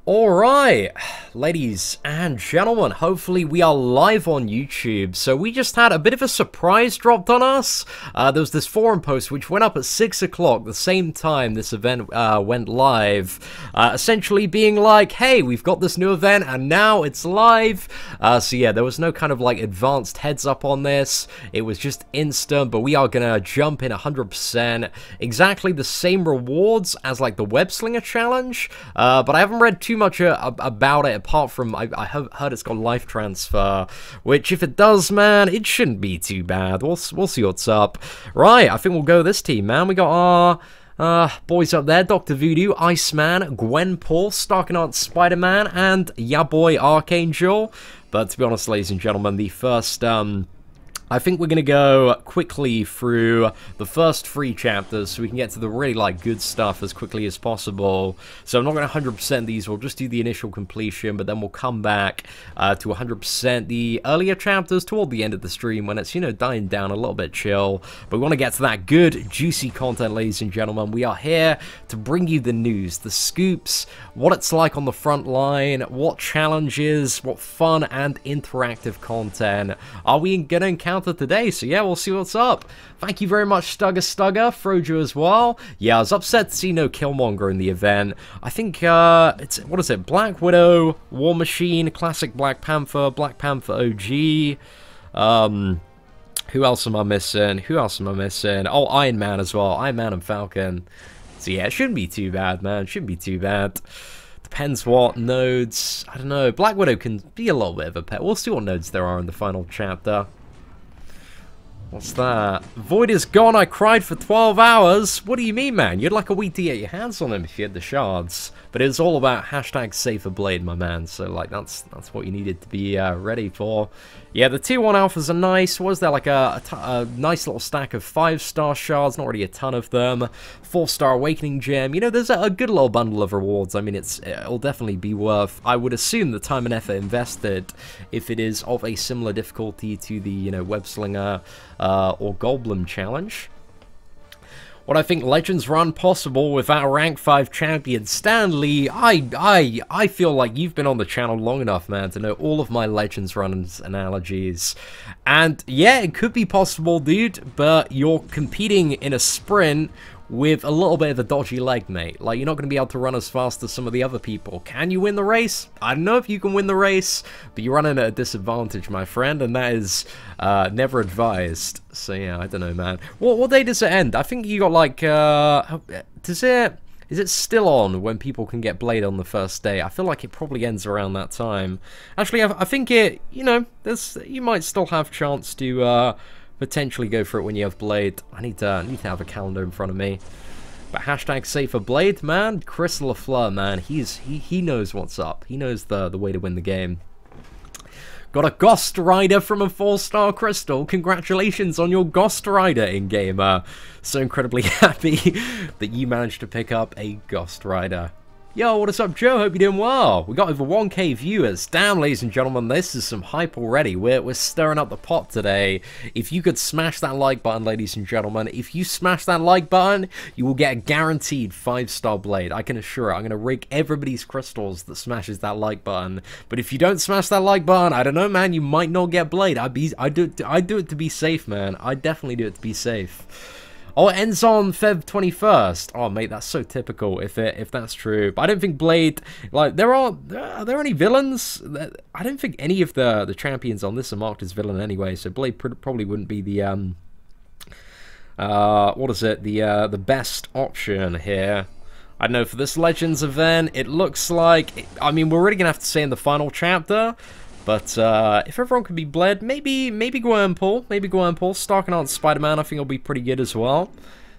Alright, ladies and gentlemen, hopefully we are live on YouTube. So we just had a bit of a surprise dropped on us. There was this forum post which went up at 6 o'clock, the same time this event went live. Essentially being like, hey, we've got this new event and now it's live. So yeah, there was no kind of like advanced heads up on this. It was just instant, but we are gonna jump in 100%. Exactly the same rewards as like the web slinger challenge, but I haven't read too much about it apart from I heard it's got life transfer, which if it does, man, it shouldn't be too bad. We'll see what's up. Right, I think we'll go this team, man. We got our boys up there: Dr. Voodoo, Iceman, Gwenpool, Starknot, Spider-Man, and ya boy Archangel. But to be honest, ladies and gentlemen, the first I think we're going to go quickly through the first 3 chapters so we can get to the really, like, good stuff as quickly as possible. So I'm not going to 100% these, we'll just do the initial completion, but then we'll come back to 100% the earlier chapters toward the end of the stream when it's, you know, dying down, a little bit chill. But we want to get to that good, juicy content, ladies and gentlemen. We are here to bring you the news, the scoops, what it's like on the front line, what challenges, what fun and interactive content are we going to encounter today. So yeah, we'll see what's up. Thank you very much, Stugger, Frojo as well. Yeah, I was upset to see no Kilmonger in the event. I think it's, what is it, Black Widow, War Machine, Classic Black Panther, Black Panther OG, who else am I missing? Oh, Iron Man as well, Iron Man and Falcon. So yeah, it shouldn't be too bad, man, it shouldn't be too bad. Depends what nodes, I don't know, Black Widow can be a little bit of a pet. We'll see what nodes there are in the final chapter. What's that? Void is gone, I cried for 12 hours. What do you mean, man? You'd like a week to get your hands on him if you had the shards. But it was all about hashtag safer blade, my man. So, like, that's what you needed to be ready for. Yeah, the tier 1 alphas are nice. Was there like a nice little stack of 5-star shards? Not really a ton of them. 4-star awakening gem. You know, there's a good little bundle of rewards. I mean, it'll definitely be worth, I would assume, the time and effort invested if it is of a similar difficulty to the, you know, web slinger or Goldblum challenge. What I think Legends run possible without a rank 5 champion. Stanley, I feel like you've been on the channel long enough, man, to know all of my Legends runs analogies. And yeah, it could be possible, dude, but you're competing in a sprint with a little bit of a dodgy leg, mate. Like, you're not going to be able to run as fast as some of the other people. Can you win the race? I don't know if you can win the race, but you're running at a disadvantage, my friend, and that is never advised. So yeah, I don't know, man. What day does it end? I think you got like, is it still on when people can get Blade on the first day? I feel like it probably ends around that time. Actually, I think it, you know, you might still have chance to potentially go for it when you have Blade. I need to have a calendar in front of me. But hashtag safer Blade, man. Chris LaFleur, man, he knows what's up. He knows the way to win the game. Got a Ghost Rider from a 4-star crystal. Congratulations on your Ghost Rider in-game. So incredibly happy that you managed to pick up a Ghost Rider. Yo, what is up, Joe? Hope you're doing well. We got over 1K viewers. Damn, ladies and gentlemen, this is some hype already. We're stirring up the pot today. If you could smash that like button, ladies and gentlemen, if you smash that like button, you will get a guaranteed 5-star blade. I can assure it. I'm going to rig everybody's crystals that smashes that like button. But if you don't smash that like button, I don't know, man, you might not get blade. I do it to be safe, man. I definitely do it to be safe. Oh, it ends on Feb 21st. Oh, mate, that's so typical if that's true. But I don't think Blade, like, are there any villains? I don't think any of the champions on this are marked as villain anyway, so Blade probably wouldn't be the, what is it, the best option here. I don't know, for this Legends event, it looks like, I mean, we're really going to have to say in the final chapter, but if everyone could be bled, maybe Gwenpool, Starknot, Spider-Man, I think will be pretty good as well.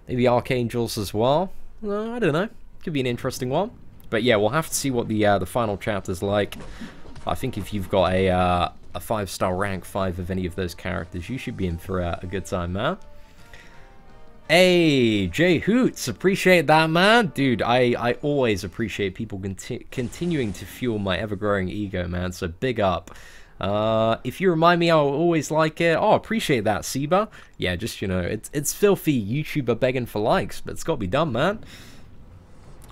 Maybe Archangels as well. I don't know. Could be an interesting one. But yeah, we'll have to see what the final chapter's like. I think if you've got a 5-star rank 5 of any of those characters, you should be in for a good time, man. Hey, Jay Hoots, appreciate that, man. Dude, I always appreciate people continuing to fuel my ever-growing ego, man, so big up. If you remind me, I'll always like it. Oh, appreciate that, Seba. Yeah, just, you know, it's filthy YouTuber begging for likes, but it's got to be done, man.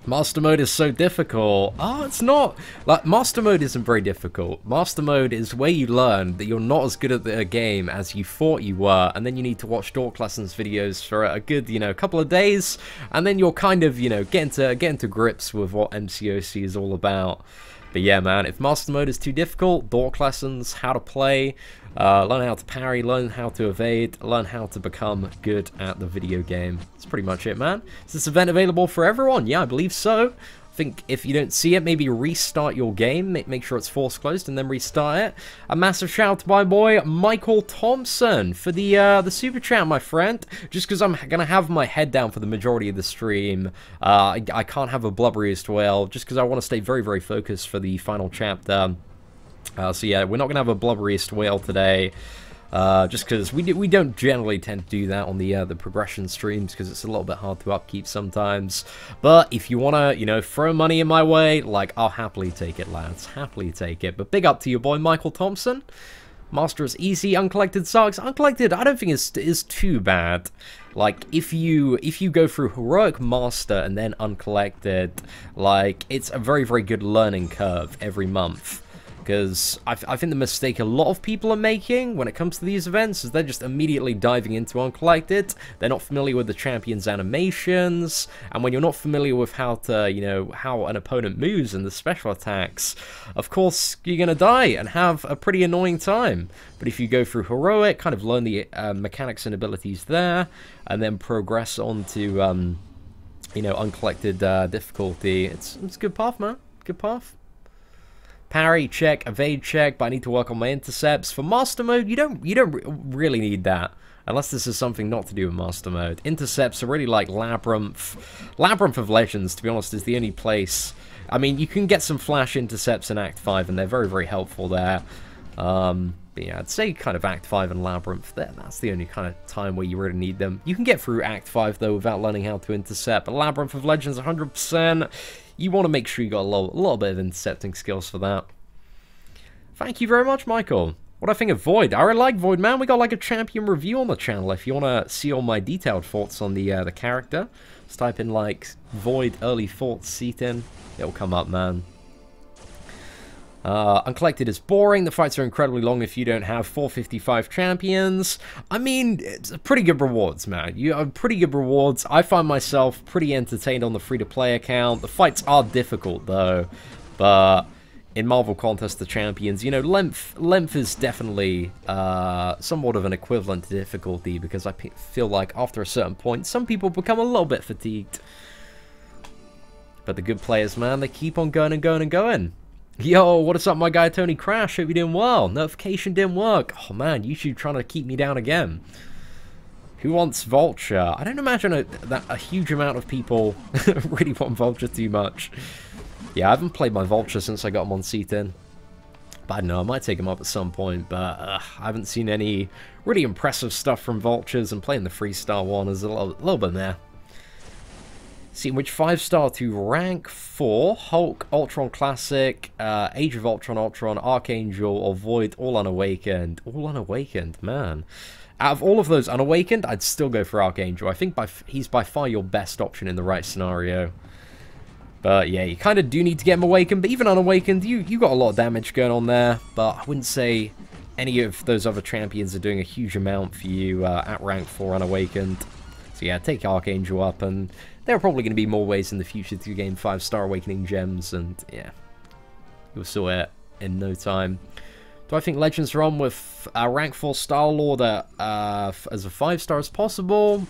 Master mode is so difficult. Oh, it's not. Like, master mode isn't very difficult. Master mode is where you learn that you're not as good at the game as you thought you were, and then you need to watch Dork Lessons videos for a good, you know, couple of days, and then you're kind of, you know, get into grips with what MCOC is all about. But yeah, man, if master mode is too difficult, Dork Lessons, how to play, learn how to parry, learn how to evade, learn how to become good at the video game. That's pretty much it, man. Is this event available for everyone? Yeah, I believe so. I think if you don't see it, maybe restart your game, make sure it's force closed, and then restart it. A massive shout out to my boy Michael Thompson for the super chat, my friend. Just because I'm gonna have my head down for the majority of the stream, I can't have a blubberiest whale. Just because I want to stay very, very focused for the final chapter. So yeah, we're not gonna have a blubberiest whale today. Just because we don't generally tend to do that on the progression streams, because it's a little bit hard to upkeep sometimes. But if you want to, you know, throw money in my way, like, I'll happily take it, lads. Happily take it. But big up to your boy, Michael Thompson. Master is easy. Uncollected sucks. Uncollected, I don't think is too bad. Like, if you go through Heroic Master and then Uncollected, like, it's a very, very good learning curve every month. Because I think the mistake a lot of people are making when it comes to these events is they're just immediately diving into Uncollected. They're not familiar with the champion's animations, and when you're not familiar with how to, you know, how an opponent moves and the special attacks, of course you're gonna die and have a pretty annoying time. But if you go through Heroic, kind of learn the mechanics and abilities there, and then progress on to, you know, Uncollected difficulty, it's a good path, man. Good path. Parry check, evade check, but I need to work on my intercepts. For master mode, you don't really need that, unless this is something not to do with master mode. Intercepts are really like Labyrinth. Labyrinth of Legends, to be honest, is the only place. I mean, you can get some flash intercepts in Act 5, and they're very, very helpful there. But yeah, I'd say kind of Act 5 and Labyrinth, that's the only kind of time where you really need them. You can get through Act 5, though, without learning how to intercept, but Labyrinth of Legends, 100%. You want to make sure you got a little bit of intercepting skills for that. Thank you very much, Michael. What do I think of Void? I really like Void, man. We got like a champion review on the channel. If you want to see all my detailed thoughts on the character, just type in like Void early thoughts Seatin. It'll come up, man. Uncollected is boring. The fights are incredibly long if you don't have 455 champions. I mean, it's pretty good rewards, man. You have pretty good rewards. I find myself pretty entertained on the free-to-play account. The fights are difficult, though. But in Marvel Contest of Champions, you know, length is definitely somewhat of an equivalent to difficulty, because I feel like after a certain point, some people become a little bit fatigued. But the good players, man, they keep on going and going and going. Yo, what is up, my guy Tony Crash? Hope you're doing well. Notification didn't work. Oh man, YouTube trying to keep me down again. Who wants Vulture? I don't imagine that a huge amount of people really want Vulture too much. Yeah, I haven't played my Vulture since I got him on Seatin. But I don't know, I might take him up at some point, but I haven't seen any really impressive stuff from Vultures, and playing the Freestar one is a little bit meh. See which 5-star to rank 4, Hulk, Ultron Classic, Age of Ultron, Archangel, or Void, all unawakened. All unawakened, man. Out of all of those unawakened, I'd still go for Archangel. I think he's by far your best option in the right scenario. But yeah, you kind of do need to get him awakened, but even unawakened, you got a lot of damage going on there. But I wouldn't say any of those other champions are doing a huge amount for you at rank 4 unawakened. So yeah, take Archangel up, and there are probably going to be more ways in the future to gain 5-star Awakening Gems, and yeah, you'll sort it in no time. Do I think Legends are on with rank 4 Star-Lord as a 5-star as possible?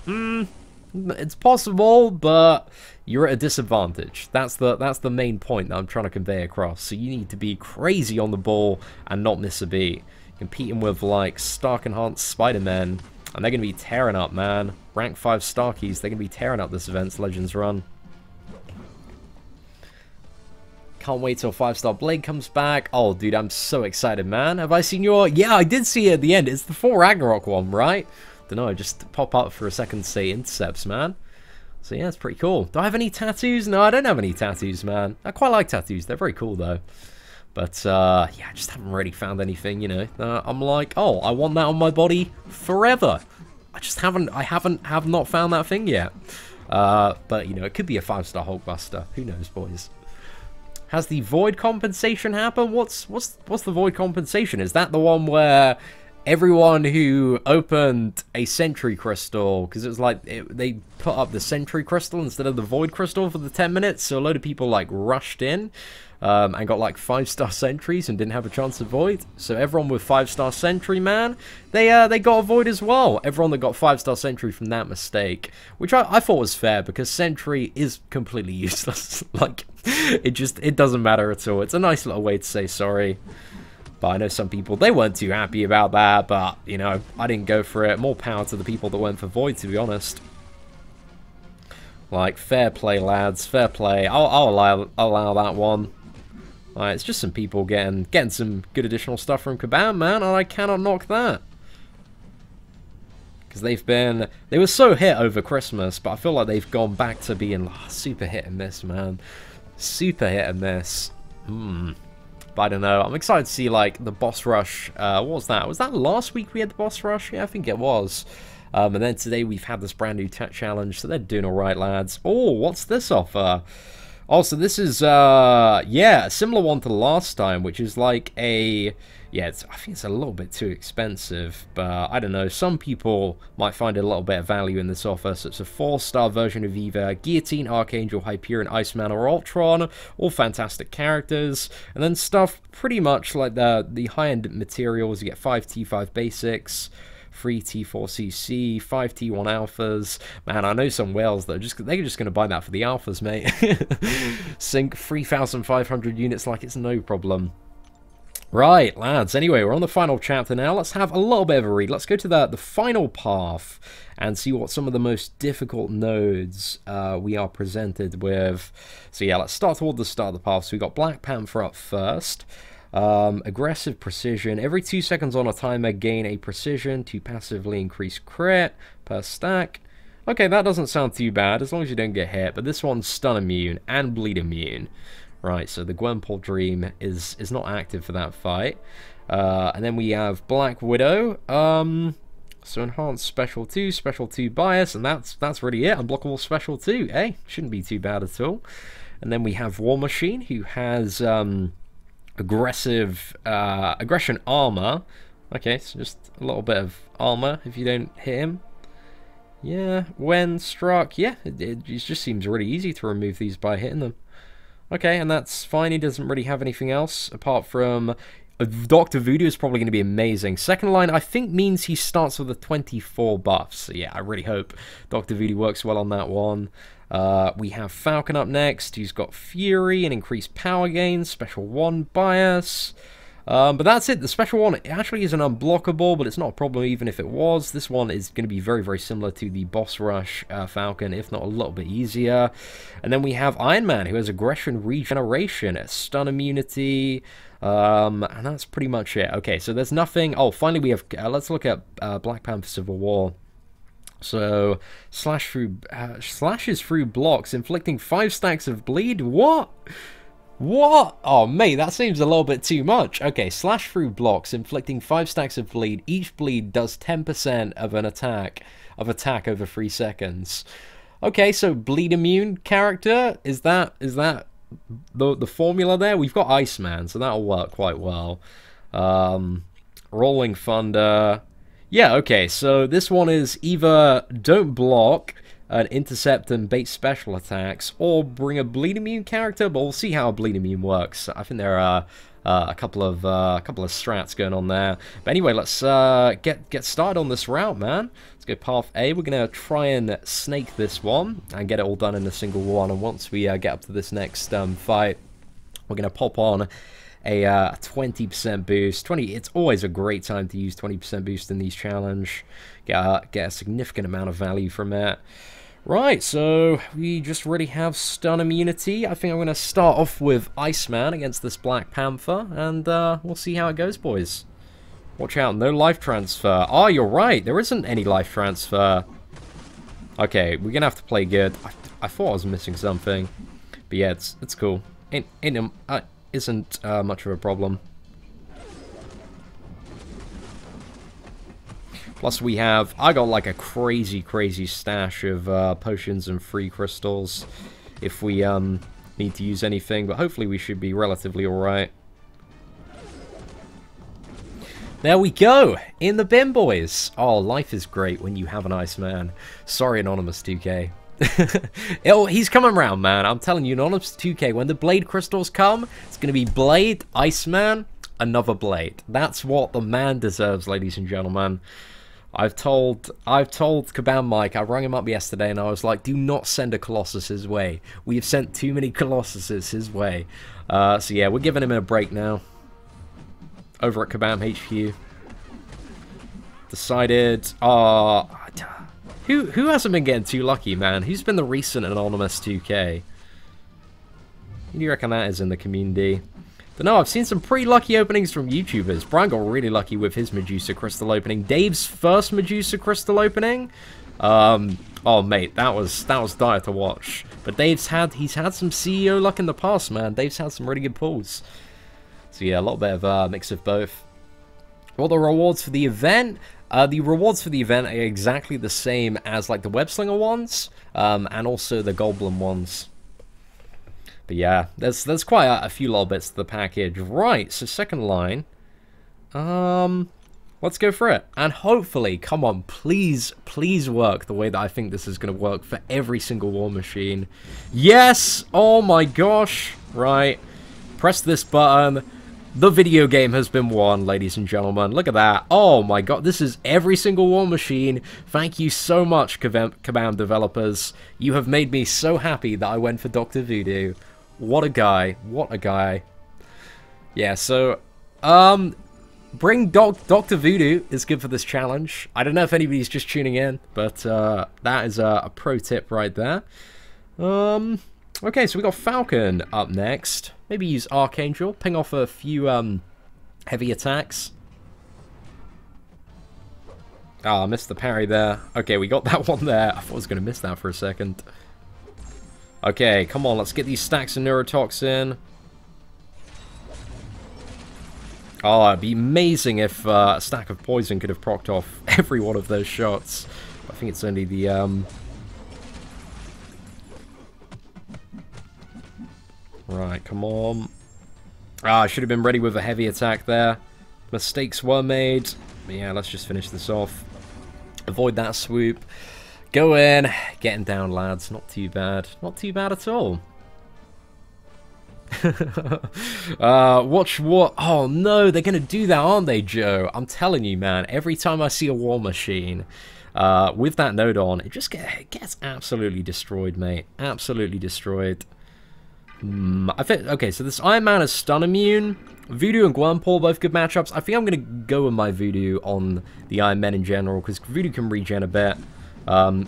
It's possible, but you're at a disadvantage. That's the main point that I'm trying to convey across. So you need to be crazy on the ball and not miss a beat. Competing with like Stark Enhanced Spider-Man, and they're going to be tearing up, man. Rank 5 Starkies, they're going to be tearing up this event's Legends run. Can't wait till 5-star Blade comes back. Oh, dude, I'm so excited, man. Have I seen your... Yeah, I did see it at the end. It's the Thor Ragnarok one, right? Don't know, just pop up for a second to say Intercepts, man. So yeah, it's pretty cool. Do I have any tattoos? No, I don't have any tattoos, man. I quite like tattoos. They're very cool, though. But, yeah, I just haven't really found anything, you know. I'm like, oh, I want that on my body forever. I have not found that thing yet. But, you know, it could be a 5-star Hulkbuster. Who knows, boys? Has the void compensation happened? What's the void compensation? Is that the one where everyone who opened a sentry crystal, because it was like they put up the sentry crystal instead of the void crystal for the 10 minutes, so a load of people like rushed in and got like 5-star sentries and didn't have a chance of void. So everyone with 5-star sentry, man, they got a void as well. Everyone that got 5-star sentry from that mistake, which I thought was fair, because sentry is completely useless. Like, it doesn't matter at all. It's a nice little way to say sorry. But I know some people, they weren't too happy about that, but, you know, I didn't go for it. More power to the people that went for void, to be honest. Like, fair play, lads, fair play. I'll allow that one. Alright, it's just some people getting some good additional stuff from Kabam, man, and I cannot knock that. Because they were so hit over Christmas, but I feel like they've gone back to being super hit and miss, man. Super hit and miss. But I don't know. I'm excited to see, like, the boss rush. What was that? Was that last week we had the boss rush? Yeah, I think it was. And then today we've had this brand new tech challenge, so they're doing alright, lads. Oh, what's this offer? Also, this is, yeah, a similar one to last time, which is like a... Yeah, I think it's a little bit too expensive, but I don't know. Some people might find a little bit of value in this offer. So it's a 4-star version of either Guillotine, Archangel, Hyperion, Iceman, or Ultron. All fantastic characters. And then stuff pretty much like the high-end materials. You get 5 T5 basics, 3 T4CC, 5 T1 alphas. Man, I know some whales that they're just going to buy that for the alphas, mate. Sink 3,500 units like it's no problem. Right, lads, anyway, we're on the final chapter now. Let's have a little bit of a read. Let's go to the final path and see what some of the most difficult nodes we are presented with. So yeah, let's start toward the start of the path. So we got Black Panther up first. Aggressive precision. Every 2 seconds on a timer, gain a precision to passively increase crit per stack. Okay, that doesn't sound too bad, as long as you don't get hit. But this one's stun immune and bleed immune. Right, so the Gwenpool Dream is not active for that fight. And then we have Black Widow. So enhanced special 2 bias, and that's really it. Unblockable special 2, eh? Shouldn't be too bad at all. And then we have War Machine, who has aggression armor. Okay, so just a little bit of armor if you don't hit him. Yeah, when struck, yeah, it just seems really easy to remove these by hitting them. Okay, and that's fine. He doesn't really have anything else apart from... Dr. Voodoo is probably going to be amazing. Second line, I think, means he starts with the 24 buffs. So yeah, I really hope Dr. Voodoo works well on that one. We have Falcon up next, who's got Fury and increased power gain, special 1 bias. But that's it. The special 1 actually isn't unblockable, but it's not a problem even if it was. This one is going to be very, very similar to the Boss Rush Falcon, if not a little bit easier. And then we have Iron Man, who has aggression regeneration, stun immunity, and that's pretty much it. Okay, so there's nothing... Oh, finally we have... let's look at Black Panther Civil War. So, slashes through blocks, inflicting 5 stacks of bleed? What? What? Oh, mate, that seems a little bit too much. Okay, slash through blocks, inflicting 5 stacks of bleed. Each bleed does 10% of an attack over 3 seconds. Okay, so bleed immune character, is that the formula there? We've got Iceman, so that'll work quite well. Rolling Thunder. Yeah, okay, so this one is either don't block and intercept and bait special attacks, or bring a bleed immune character, but we'll see how a bleed immune works. I think there are a couple of strats going on there. But anyway, let's get started on this route, man. Let's go path A. We're gonna try and snake this one and get it all done in a single one. And once we get up to this next fight, we're gonna pop on a 20% boost. It's always a great time to use 20% boost in these challenge. Get a significant amount of value from it. Right, so we just really have stun immunity. I think I'm going to start off with Iceman against this Black Panther, and we'll see how it goes, boys. Watch out, no life transfer. Oh, you're right, there isn't any life transfer. Okay, we're going to have to play good. I thought I was missing something. But yeah, it's cool. Isn't much of a problem. Plus I got like a crazy stash of potions and free crystals if we need to use anything, but hopefully we should be relatively alright. There we go! In the bin, boys! Oh, life is great when you have an Iceman. Sorry, Anonymous 2K. He's coming around, man. I'm telling you, Anonymous 2K, when the Blade Crystals come, it's going to be Blade, Iceman, another Blade. That's what the man deserves, ladies and gentlemen. I've told Kabam Mike, I rang him up yesterday and I was like, do not send a Colossus his way. We have sent too many Colossuses his way. So yeah, we're giving him a break now. Over at Kabam HQ. Decided, who hasn't been getting too lucky, man? Who's been the recent Anonymous 2K? Who do you reckon that is in the community? Don't know, I've seen some pretty lucky openings from YouTubers. Brian got really lucky with his Medusa Crystal opening. Dave's first Medusa Crystal opening? Oh mate, that was dire to watch. But he's had some CEO luck in the past, man. Dave's had some really good pulls. So yeah, a little bit of a mix of both. Well, the rewards for the event? The rewards for the event are exactly the same as like the Webslinger ones, and also the Goblin ones. But yeah, there's quite a few little bits to the package. Right, so second line. Let's go for it. And hopefully, come on, please work the way that I think this is going to work for every single War Machine. Yes! Oh my gosh! Right. Press this button. The video game has been won, ladies and gentlemen. Look at that. Oh my god, this is every single War Machine. Thank you so much, Kabam developers. You have made me so happy that I went for Dr. Voodoo. What a guy. What a guy. Yeah, so, bring Dr. Voodoo is good for this challenge. I don't know if anybody's just tuning in, but that is a pro tip right there. Okay, so we got Falcon up next. Maybe use Archangel, ping off a few heavy attacks. Ah, I missed the parry there. Okay, we got that one there. I thought I was going to miss that for a second. Okay, come on, let's get these stacks of Neurotoxin. Oh, it'd be amazing if a stack of Poison could have procced off every one of those shots. I think it's only the... Right, come on. Ah, I should have been ready with a heavy attack there. Mistakes were made. But yeah, let's just finish this off. Avoid that swoop. Go in. Getting down, lads. Not too bad. Not too bad at all. Watch what? Oh no, they're going to do that, aren't they, Joe? I'm telling you, man. Every time I see a War Machine with that node on, it just gets absolutely destroyed, mate. Absolutely destroyed. I think, okay, so this Iron Man is stun immune. Voodoo and Gwernpaw, both good matchups. I think I'm going to go with my Voodoo on the Iron Men in general, because Voodoo can regen a bit.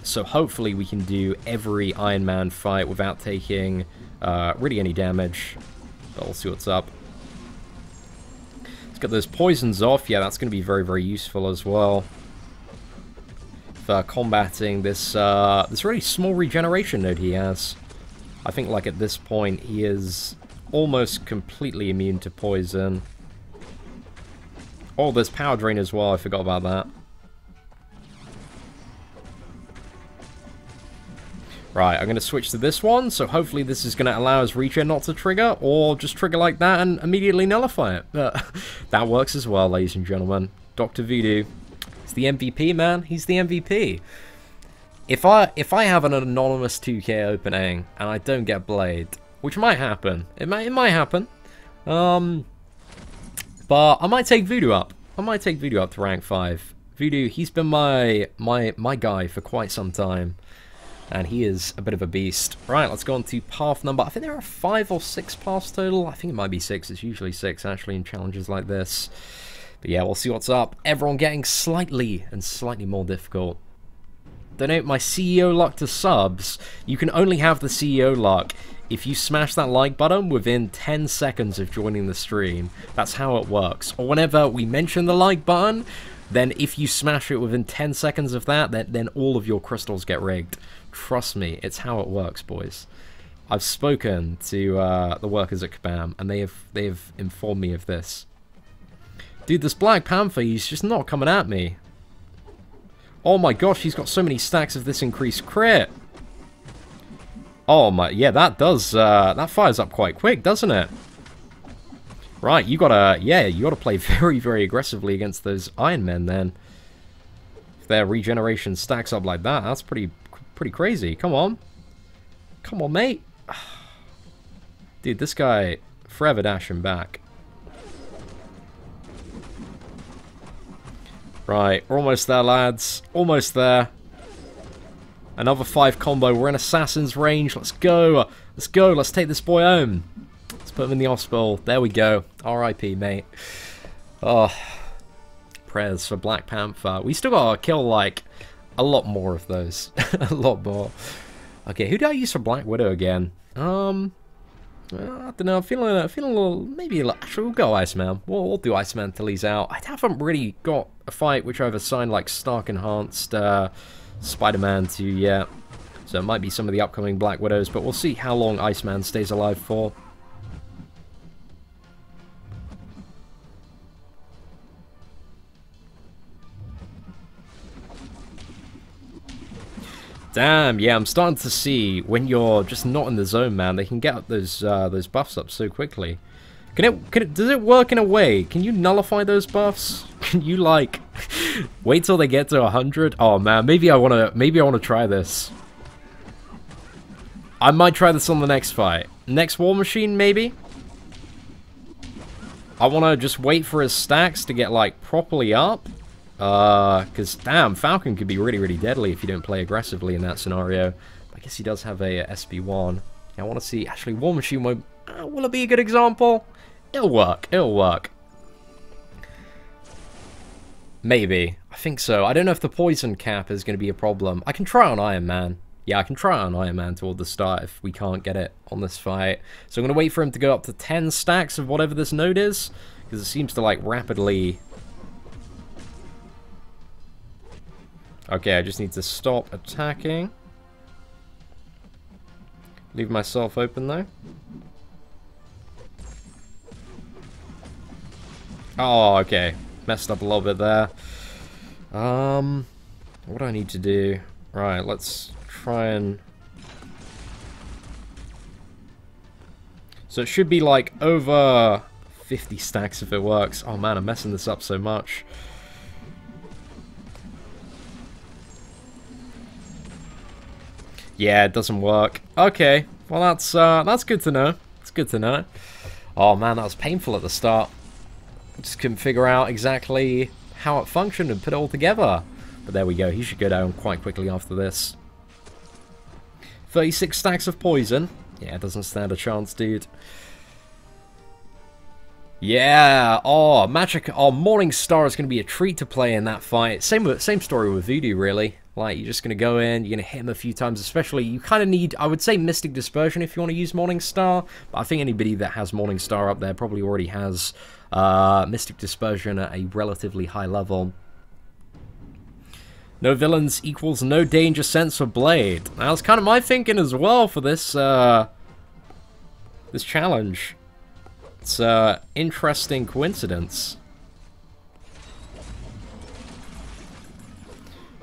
So hopefully we can do every Iron Man fight without taking really any damage. But we'll see what's up. Let's get those poisons off. Yeah, that's going to be very, very useful as well. For combating this really small regeneration node he has. I think, like, at this point, he is almost completely immune to poison. Oh, there's Power Drain as well. I forgot about that. Right, I'm going to switch to this one, so hopefully this is going to allow his regen not to trigger, or just trigger like that and immediately nullify it. But that works as well, ladies and gentlemen. Dr. Voodoo. He's the MVP, man. He's the MVP. If I have an anonymous 2K opening and I don't get Blade, which might happen, it might happen, but I might take Voodoo up. I might take Voodoo up to rank 5. Voodoo, he's been my guy for quite some time, and he is a bit of a beast. Right, let's go on to path number. I think there are 5 or 6 paths total. I think it might be 6. It's usually 6 actually in challenges like this. But yeah, we'll see what's up. Everyone getting slightly more difficult. Donate my CEO luck to subs. You can only have the CEO luck if you smash that like button within 10 seconds of joining the stream. That's how it works. Or whenever we mention the like button, then if you smash it within 10 seconds of that, then all of your crystals get rigged. Trust me, it's how it works, boys. I've spoken to the workers at Kabam, and they have informed me of this. Dude, this Black Panther, he's just not coming at me. Oh my gosh, he's got so many stacks of this increased crit. Oh my, yeah, that does, that fires up quite quick, doesn't it? Right, you gotta, yeah, you gotta play very, very aggressively against those Iron Men then. If their regeneration stacks up like that, that's pretty crazy. Come on. Come on, mate. Dude, this guy, forever dashing back. Right, we're almost there, lads. Almost there. Another 5 combo. We're in Assassin's range. Let's go. Let's go. Let's take this boy home. Let's put him in the hospital. There we go. R.I.P., mate. Oh, prayers for Black Panther. We still gotta kill, like, a lot more of those. A lot more. Okay, who do I use for Black Widow again? I don't know. I'm feeling a little, maybe a little, actually, we'll go Iceman. We'll do Iceman till he's out. I haven't really got a fight which I've assigned, like, Stark Enhanced Spider-Man to yet. So it might be some of the upcoming Black Widows, but we'll see how long Iceman stays alive for. Damn, yeah, I'm starting to see when you're just not in the zone, man, they can get those buffs up so quickly. Does it work in a way? Can you nullify those buffs? Can you, like, wait till they get to 100? Oh man, maybe I wanna try this. I might try this on the next fight. Next War Machine, maybe? I wanna just wait for his stacks to get, like, properly up. Because, damn, Falcon could be really, really deadly if you don't play aggressively in that scenario. I guess he does have a SP1. I want to see, actually, War Machine will it be a good example? It'll work, it'll work. Maybe, I think so. I don't know if the poison cap is going to be a problem. I can try on Iron Man. Yeah, I can try on Iron Man toward the start if we can't get it on this fight. So I'm going to wait for him to go up to 10 stacks of whatever this node is, because it seems to, like, rapidly... Okay, I just need to stop attacking. Leave myself open, though. Oh, okay. Messed up a little bit there. What do I need to do? Right, let's try and... So it should be, like, over 50 stacks if it works. Oh, man, I'm messing this up so much. Yeah, it doesn't work. Okay, well that's good to know. It's good to know. Oh man, that was painful at the start. I just couldn't figure out exactly how it functioned and put it all together. But there we go. He should go down quite quickly after this. 36 stacks of poison. Yeah, it doesn't stand a chance, dude. Yeah, oh, Magic, oh, Morning Star is going to be a treat to play in that fight. Same story with Voodoo, really. Like, you're just going to go in, you're going to hit him a few times, especially, you kind of need, I would say Mystic Dispersion if you want to use Morning Star, but I think anybody that has Morning Star up there probably already has Mystic Dispersion at a relatively high level. No villains equals no danger sense for Blade. That was kind of my thinking as well for this, this challenge. It's an interesting coincidence.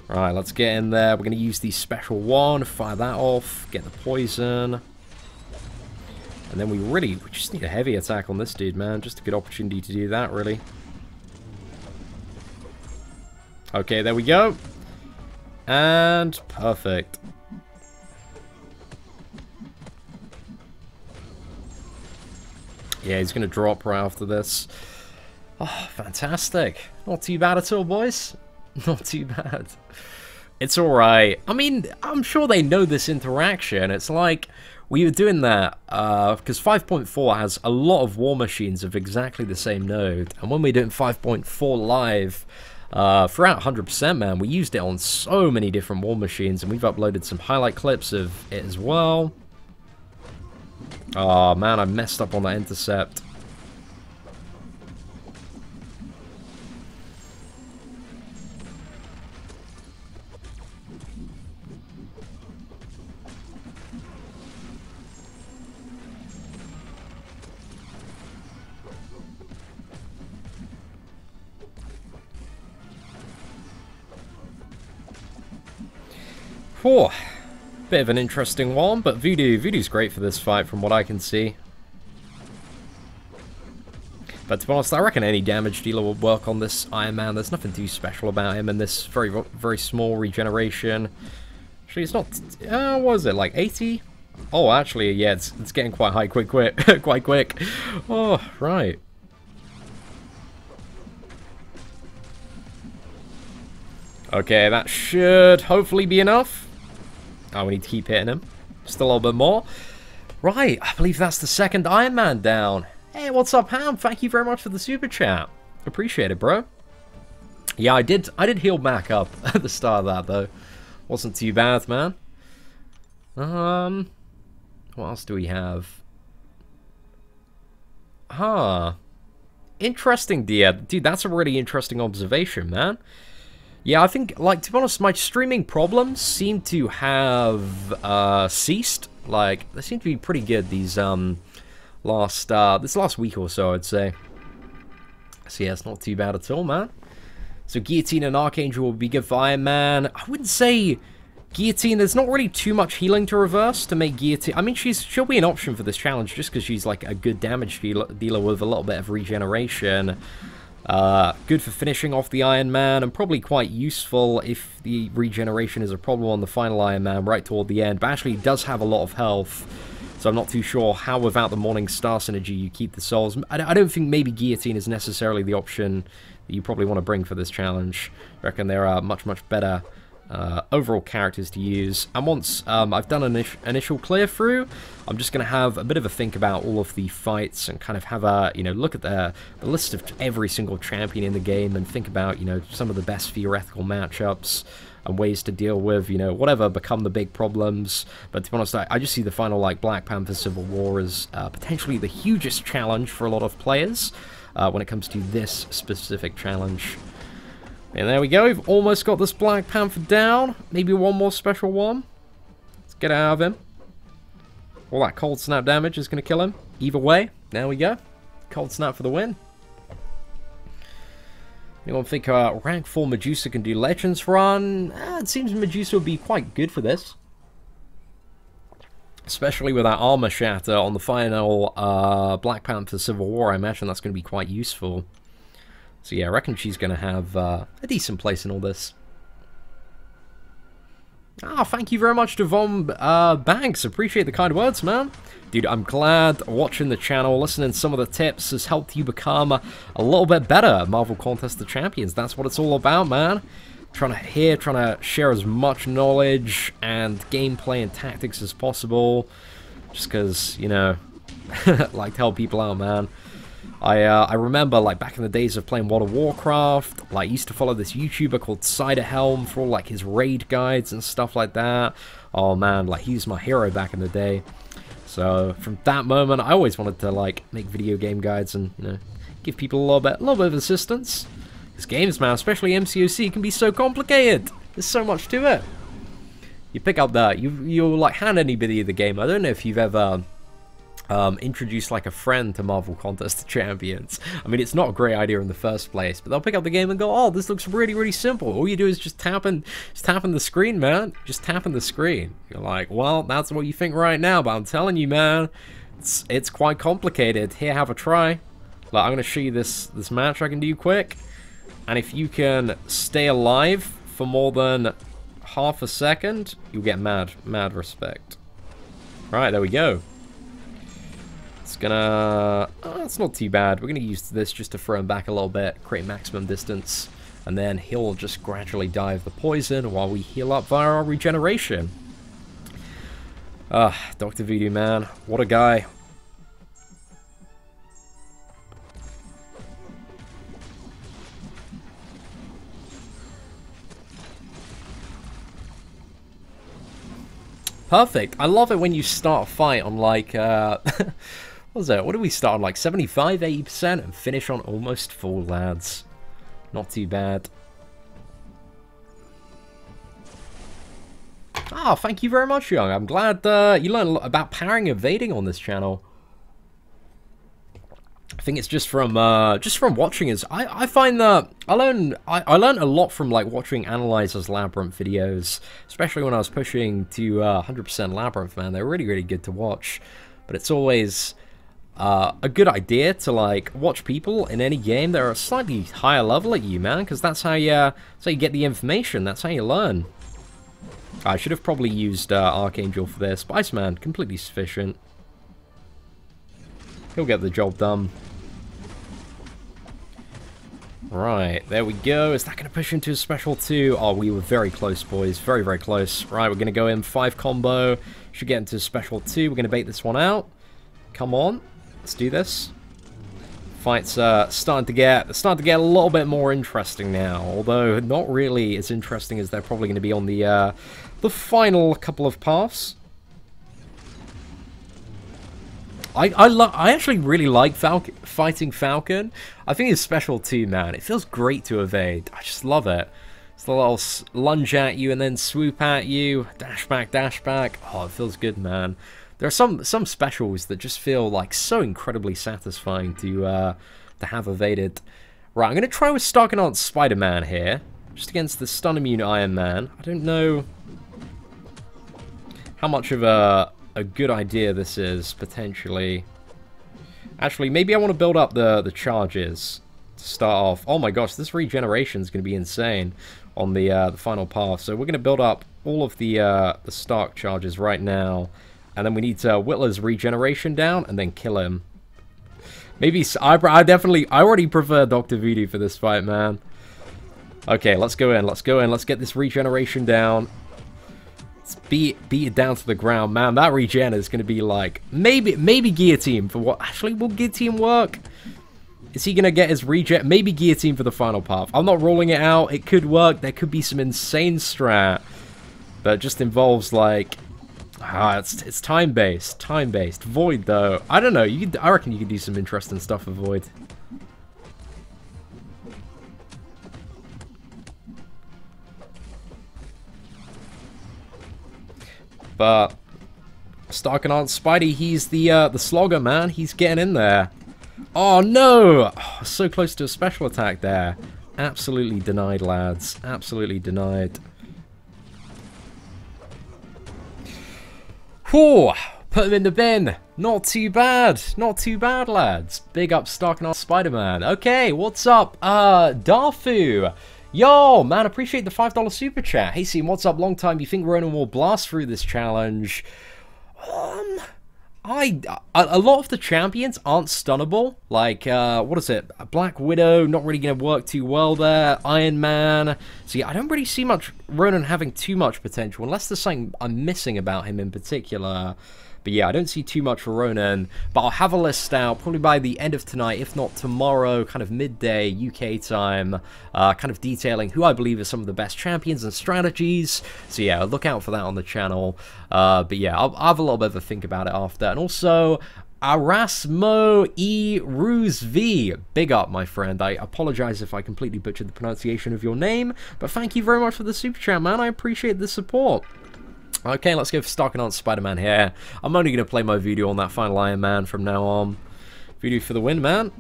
Right, let's get in there. We're going to use the special one, fire that off, get the poison. And then we just need a heavy attack on this dude, man. Just a good opportunity to do that, really. Okay, there we go. And perfect. Yeah, he's going to drop right after this. Oh, fantastic. Not too bad at all, boys. Not too bad. It's alright. I mean, I'm sure they know this interaction. It's like, we were doing that, because 5.4 has a lot of War Machines of exactly the same node. And when we're doing 5.4 live, throughout 100%, man, we used it on so many different War Machines. And we've uploaded some highlight clips of it as well. Oh, man, I messed up on that intercept. Whew. Bit of an interesting one, but Voodoo's great for this fight from what I can see. But to be honest, I reckon any damage dealer will work on this Iron Man. There's nothing too special about him, and this very small regeneration. Actually, it's not... what is it, like 80? Oh, actually, yeah, it's getting quite high quite quick. Oh, right. Okay, that should hopefully be enough. Oh, we need to keep hitting him. Just a little bit more. Right, I believe that's the second Iron Man down. Hey, what's up, Ham? Thank you very much for the super chat. Appreciate it, bro. Yeah, I did heal back up at the start of that, though. Wasn't too bad, man. What else do we have? Huh. Interesting, dear. Dude, that's a really interesting observation, man. Yeah, I think, like, to be honest, my streaming problems seem to have ceased. Like, they seem to be pretty good these this last week or so, I'd say. So yeah, it's not too bad at all, man. So Guillotine and Archangel will be good for Iron Man. I wouldn't say Guillotine, there's not really too much healing to reverse to make Guillotine. I mean, she'll be an option for this challenge just because she's like a good damage dealer with a little bit of regeneration. Good for finishing off the Iron Man, and probably quite useful if the regeneration is a problem on the final Iron Man right toward the end. But actually, he does have a lot of health, so I'm not too sure how without the Morning Star synergy you keep the souls. I don't think maybe Guillotine is necessarily the option that you probably want to bring for this challenge. I reckon there are much better overall characters to use. And once I've done an initial clear through, I'm just going to have a bit of a think about all of the fights and kind of have a, look at the list of every single champion in the game and think about, some of the best theoretical matchups and ways to deal with, whatever become the big problems. But to be honest, I just see the final, like, Black Panther Civil War as potentially the hugest challenge for a lot of players when it comes to this specific challenge. And there we go, we've almost got this Black Panther down. Maybe one more special one. Let's get out of him. All that cold snap damage is going to kill him. Either way, there we go. Cold snap for the win. Anyone think rank 4 Medusa can do Legends run? It seems Medusa would be quite good for this. Especially with that armor shatter on the final Black Panther Civil War, I imagine that's going to be quite useful. So yeah, I reckon she's going to have a decent place in all this. Thank you very much to Von Banks. Appreciate the kind words, man. Dude, I'm glad watching the channel, listening to some of the tips has helped you become a little bit better at Marvel Contest of Champions. That's what it's all about, man. Trying to share as much knowledge and gameplay and tactics as possible. Just because, like to help people out, man. I remember, like, back in the days of playing World of Warcraft, like, I used to follow this YouTuber called Ciderhelm for all, like, his raid guides and stuff like that. Oh, man, like, he was my hero back in the day. So, from that moment, I always wanted to, like, make video game guides and, give people a little bit of assistance. Because games, man, especially MCOC, can be so complicated. There's so much to it. You pick up that, you'll, like, hand anybody the game. I don't know if you've ever... introduce like a friend to Marvel Contest of Champions. I mean, it's not a great idea in the first place, but they'll pick up the game and go, oh, this looks really simple. All you do is just tapping the screen, man. Just tapping the screen. You're like, well, that's what you think right now, but I'm telling you, man, it's quite complicated. Here, have a try. Like, I'm gonna show you this match I can do quick, and if you can stay alive for more than half a second, you'll get mad respect. Right, there we go. It's gonna... Oh, it's not too bad. We're gonna use this just to throw him back a little bit, create maximum distance, and then he'll just gradually die of the poison while we heal up via our regeneration. Dr. Voodoo, man. What a guy. Perfect. I love it when you start a fight on, like, what was it? What did we start on? Like 75, 80% and finish on almost full, lads. Not too bad. Thank you very much, Young. I'm glad you learned a lot about parrying and evading on this channel. I think it's just from watching us. I find that I learned a lot from like watching Analyzer's Labyrinth videos, especially when I was pushing to 100% Labyrinth, man. They're really, really good to watch. But it's always a good idea to like watch people in any game that are a slightly higher level at you, man, because that's how you get the information. That's how you learn. I should have probably used Archangel for this, but Iceman, completely sufficient. He'll get the job done. Right, there we go. Is that going to push into a special 2? Oh, we were very close, boys. Very, very close. Right, we're going to go in 5 combo. Should get into a special 2. We're going to bait this one out. Come on. Let's do this. Fight's starting to get a little bit more interesting now. Although not really as interesting as they're probably going to be on the final couple of paths. I actually really like fighting Falcon. I think it's special too, man. It feels great to evade. I just love it. It's the little lunge at you and then swoop at you. Dash back, dash back. Oh, it feels good, man. There are some specials that just feel like so incredibly satisfying to have evaded. Right, I'm going to try with Starknot Spider-Man here. Just against the stun immune Iron Man. I don't know how much of a good idea this is, potentially. Actually, maybe I want to build up the charges to start off. Oh my gosh, this regeneration is going to be insane on the final path. So we're going to build up all of the Stark charges right now. And then we need to whittle his regeneration down and then kill him. Maybe... I already prefer Dr. Voodoo for this fight, man. Okay, let's go in. Let's go in. Let's get this regeneration down. Beat it down to the ground, man. That regen is going to be like maybe guillotine for what? Actually, will guillotine work? Is he going to get his regen? Maybe guillotine for the final path. I'm not ruling it out. It could work. There could be some insane strat that just involves like it's time based. Void though, I don't know. I reckon you could do some interesting stuff with Void. But Starknot Spidey, he's the slogger, man. He's getting in there. Oh no! Oh, so close to a special attack there. Absolutely denied, lads. Absolutely denied. Whew! Put him in the bin. Not too bad. Not too bad, lads. Big up Starknot Spider-Man. Okay, what's up? Darfu. Yo, man, appreciate the $5 super chat. Hey, Seatin, what's up? Long time. You think Ronan will blast through this challenge? A lot of the champions aren't stunnable. Like, what is it? Black Widow, not really going to work too well there. Iron Man. So, yeah, I don't really see much Ronan having too much potential, unless there's something I'm missing about him in particular. But yeah, I don't see too much for Ronan, but I'll have a list out probably by the end of tonight, if not tomorrow, kind of midday UK time, kind of detailing who I believe are some of the best champions and strategies. So yeah, look out for that on the channel. But yeah, I'll have a little bit of a think about it after. And also, Arasmo E. Ruse V. Big up, my friend. I apologize if I completely butchered the pronunciation of your name, but thank you very much for the super chat, man. I appreciate the support. Okay, let's go for Starknot Spider-Man here. I'm only going to play my Voodoo on that final Iron Man from now on. Voodoo for the win, man.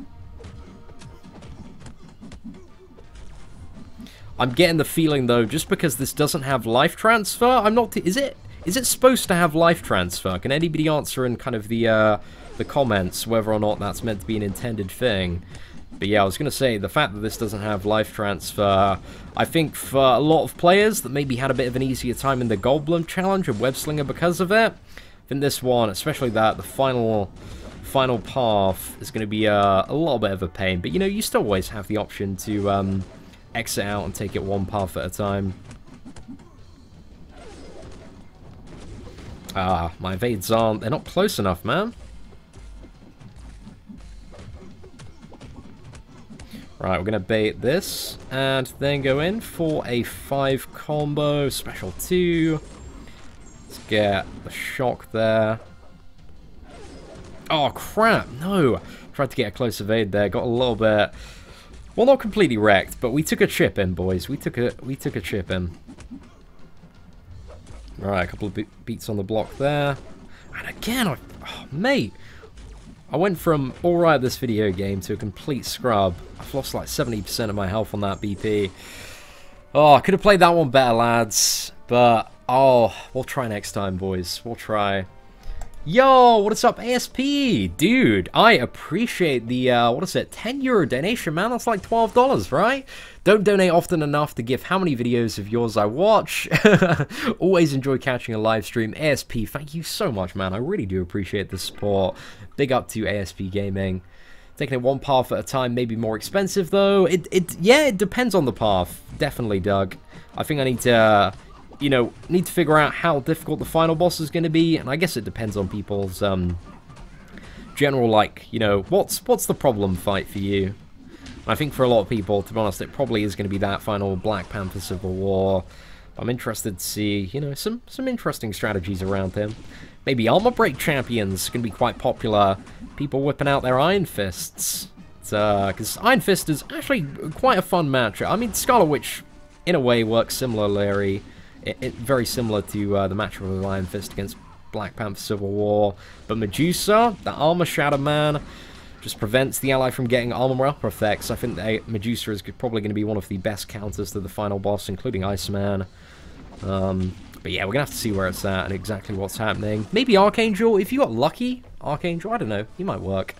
I'm getting the feeling, though, just because this doesn't have life transfer, I'm not... Is it supposed to have life transfer? Can anybody answer in kind of the comments whether or not that's meant to be an intended thing? But yeah, I was going to say, the fact that this doesn't have life transfer, I think for a lot of players that maybe had a bit of an easier time in the Goldblum challenge and Webslinger because of it, I think this one, especially the final path, is going to be a little bit of a pain. But, you know, you still always have the option to exit out and take it one path at a time. Ah, my evades aren't... They're not close enough, man. Right, we're going to bait this, and then go in for a 5 combo, special 2. Let's get the shock there. Oh, crap, no! Tried to get a close evade there, got a little bit... Well, not completely wrecked, but we took a chip in, boys. We took a chip in. Right, a couple of beats on the block there. And again, oh, mate! I went from alright this video game to a complete scrub. I've lost like 70% of my health on that BP. Oh, I could have played that one better, lads. But, oh, we'll try next time, boys. We'll try. Yo, what is up, ASP? Dude, I appreciate the, what is it, €10 donation, man. That's like $12, right? Don't donate often enough to give how many videos of yours I watch. Always enjoy catching a live stream. ASP, thank you so much, man. I really do appreciate the support. Big up to ASP Gaming. Taking it one path at a time may be more expensive, though. Yeah, it depends on the path. Definitely, Doug. I think I need to... you know, need to figure out how difficult the final boss is going to be, and I guess it depends on people's general, like, you know, what's the problem fight for you. I think for a lot of people, to be honest, it probably is going to be that final Black Panther Civil War. I'm interested to see, you know, some interesting strategies around him. Maybe armor break champions can be quite popular. People whipping out their Iron Fists. Because Iron Fist is actually quite a fun matchup. I mean, Scarlet Witch, in a way, works similarly. Very similar to the matchup of Iron Fist against Black Panther Civil War. But Medusa, the Armor Shadow Man, just prevents the ally from getting armor up effects. I think that Medusa is probably going to be one of the best counters to the final boss, including Iceman. But yeah, we're going to have to see where it's at and exactly what's happening. Maybe Archangel, if you got lucky, Archangel, I don't know, he might work.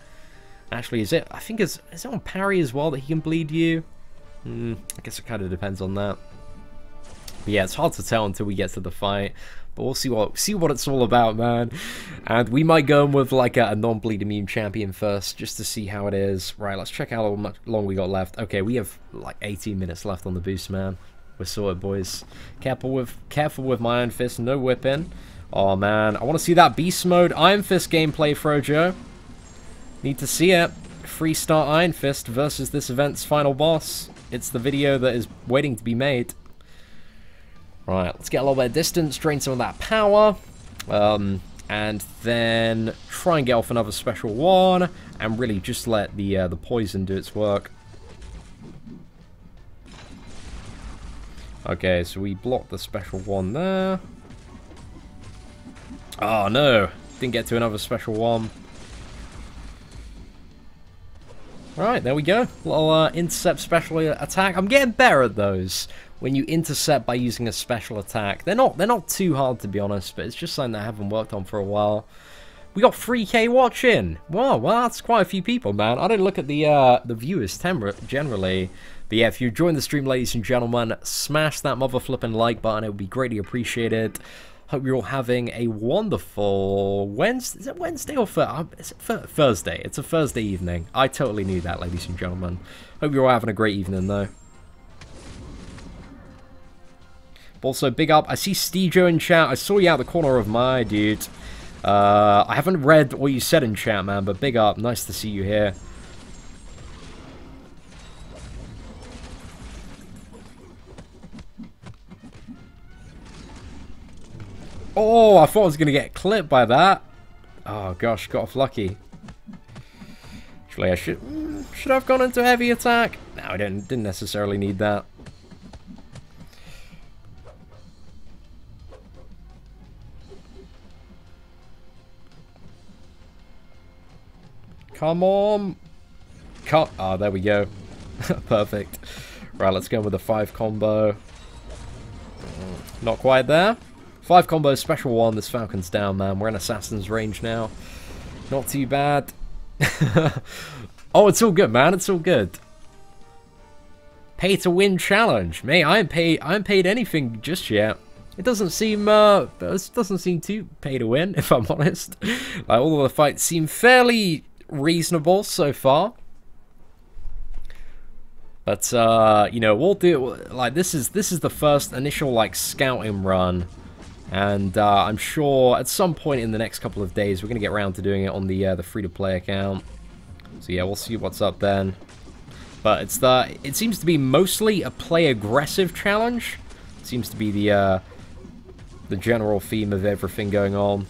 Actually, is it, I think, is it on parry as well that he can bleed you? I guess it kind of depends on that. But yeah, it's hard to tell until we get to the fight. But we'll see what it's all about, man. And we might go in with like a non-bleed immune champion first, just to see how it is. Right, let's check out how long we got left. Okay, we have like 18 minutes left on the boost, man. We're sorted, boys. Careful with my Iron Fist, no whipping. Oh man, I want to see that beast mode Iron Fist gameplay, Frojo. Need to see it. Free start Iron Fist versus this event's final boss. It's the video that is waiting to be made. Right, let's get a little bit of distance, drain some of that power, and then try and get off another special one, and really just let the poison do its work. Okay, so we blocked the special one there. Oh no, didn't get to another special one. Right, there we go. Little intercept special attack. I'm getting better at those. When you intercept by using a special attack, they're not too hard, to be honest, but it's just something that I haven't worked on for a while. We got 3K watching. Wow, well, that's quite a few people, man. I don't look at the viewers generally, but yeah, if you join the stream, ladies and gentlemen, smash that mother flipping like button. It would be greatly appreciated. Hope you're all having a wonderful Wednesday. Is it Wednesday or is it Thursday? It's a Thursday evening. I totally knew that, ladies and gentlemen. Hope you're all having a great evening, though. Also, big up. I see Stejo in chat. I saw you out the corner of my eye, dude. I haven't read what you said in chat, man, but big up. Nice to see you here. Oh, I thought I was going to get clipped by that. Oh, gosh, got off lucky. Actually, I should have gone into heavy attack. No, I didn't necessarily need that. Come on. Ah, there we go. Perfect. Right, let's go with a 5 combo. Not quite there. 5 combo, special one. This Falcon's down, man. We're in Assassin's range now. Not too bad. Oh, it's all good, man. It's all good. Pay to win challenge. Mate, I ain't paid anything just yet. It doesn't seem too pay to win, if I'm honest. Like, all of the fights seem fairly reasonable so far, but you know, we'll do like this is the first initial like scouting run, and I'm sure at some point in the next couple of days we're gonna get around to doing it on the free-to-play account. So yeah, we'll see what's up then. But it seems to be mostly a play aggressive challenge. It seems to be the general theme of everything going on.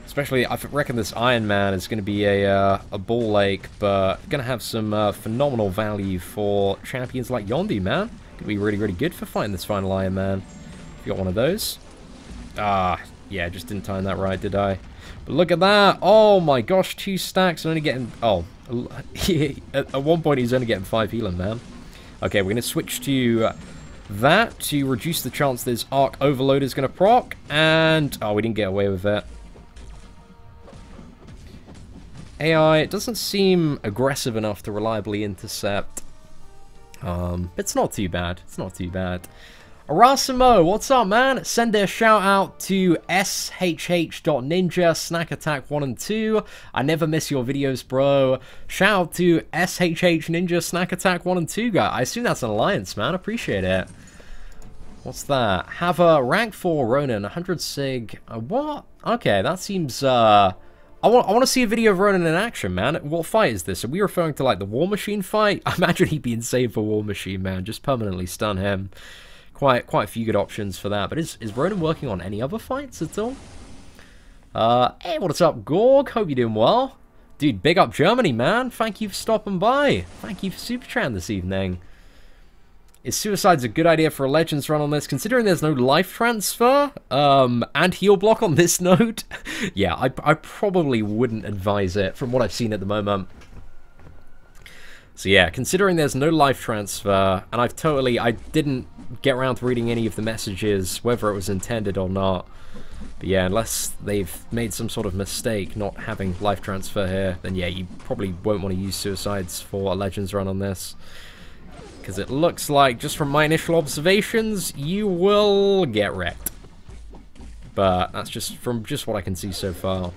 Especially, I reckon this Iron Man is going to be a ball lake, but going to have some phenomenal value for champions like Yondu, man. Going to be really, really good for fighting this final Iron Man. If you got one of those. Ah, Yeah, just didn't time that right, did I? But look at that. Oh my gosh, 2 stacks and only getting... Oh, at one point he's only getting 5 healing, man. Okay, we're going to switch to that to reduce the chance this Arc Overload is going to proc. And... Oh, we didn't get away with it. AI, it doesn't seem aggressive enough to reliably intercept. It's not too bad. It's not too bad. Arasimo, what's up, man? Send a shout out to shh.ninja, Snack Attack 1 and 2. I never miss your videos, bro. Shout out to shh Ninja, Snack Attack 1 and 2, guy. I assume that's an alliance, man. Appreciate it. What's that? Have a rank 4 Ronin, 100 sig. What? Okay, that seems, I want to see a video of Ronin in action, man. What fight is this? Are we referring to, like, the War Machine fight? I imagine he'd be insane for War Machine, man. Just permanently stun him. Quite a few good options for that. But is Ronin working on any other fights at all? Hey, what's up, Gorg? Hope you're doing well. Dude, big up Germany, man. Thank you for stopping by. Thank you for Super Chat this evening. Is Suicide's a good idea for a Legends run on this? Considering there's no life transfer, and heal block on this node? Yeah, I probably wouldn't advise it from what I've seen at the moment. So yeah, considering there's no life transfer, and I didn't get around to reading any of the messages, whether it was intended or not. But yeah, unless they've made some sort of mistake not having life transfer here, then yeah, you probably won't want to use Suicides for a Legends run on this. Because it looks like, just from my initial observations, you will get wrecked. But that's just from what I can see so far.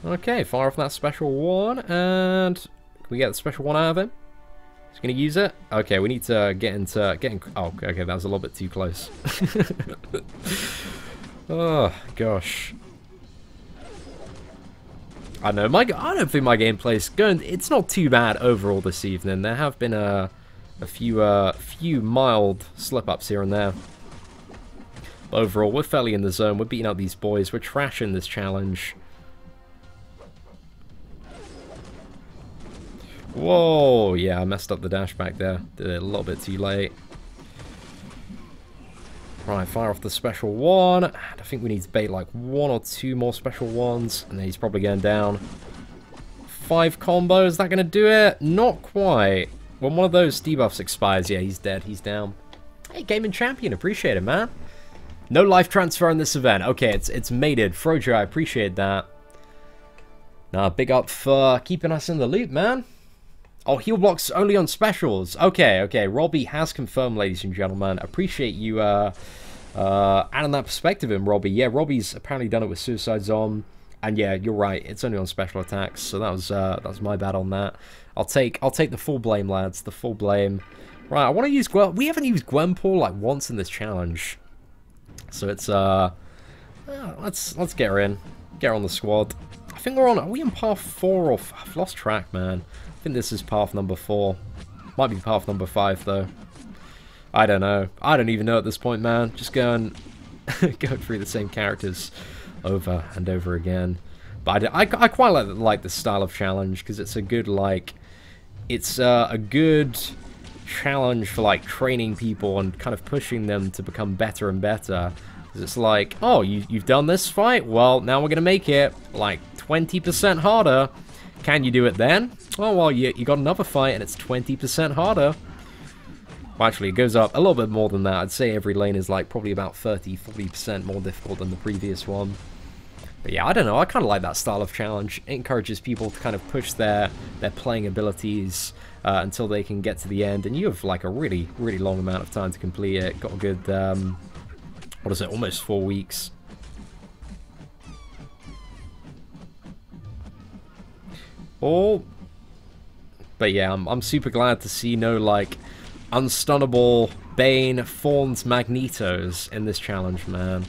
Okay, fire off that special one, and can we get the special one out of him? He's gonna use it. Okay, we need to get into Oh, okay, that was a little bit too close. Oh gosh. I don't know. I don't think my gameplay's going. It's not too bad overall this evening. There have been a few mild slip-ups here and there. But overall, we're fairly in the zone. We're beating out these boys. We're trashing this challenge. Whoa! Yeah, I messed up the dash back there. Did it a little bit too late. Right, fire off the special one. I think we need to bait like 1 or 2 more special ones, and then he's probably going down. 5 combos, is that going to do it? Not quite. When one of those debuffs expires, yeah, he's dead, he's down. Hey, Gaming Champion, appreciate it, man. No life transfer in this event. Okay, it's mated. Frojo, I appreciate that. Nah, big up for keeping us in the loop, man. Oh, heal blocks only on specials. Okay, okay. Robbie has confirmed, ladies and gentlemen. Appreciate you adding that perspective in, Robbie. Yeah, Robbie's apparently done it with Suicides on. And yeah, you're right. It's only on special attacks. So that was my bad on that. I'll take the full blame, lads. The full blame. Right, I want to use Gwen. We haven't used Gwenpool like once in this challenge. So it's let's get her in. Get her on the squad. I think are we on path 4 or I've lost track, man. I think this is path number 4. Might be path number 5 though. I don't know. I don't even know at this point, man. Just going through the same characters over and over again. But I quite like this style of challenge because it's a good it's a good challenge for like training people and kind of pushing them to become better and better. Because it's like, oh, you've done this fight? Well, now we're gonna make it like 20% harder. Can you do it then? Oh, well, you got another fight and it's 20% harder. Well, actually, it goes up a little bit more than that. I'd say every lane is like probably about 30-40% more difficult than the previous one. But yeah, I don't know. I kind of like that style of challenge. It encourages people to kind of push their playing abilities until they can get to the end. And you have like a really, really long amount of time to complete it. Got a good, what is it, almost 4 weeks. Oh, but yeah, I'm super glad to see no like unstunnable Bane, Fawns, Magnetos in this challenge, man.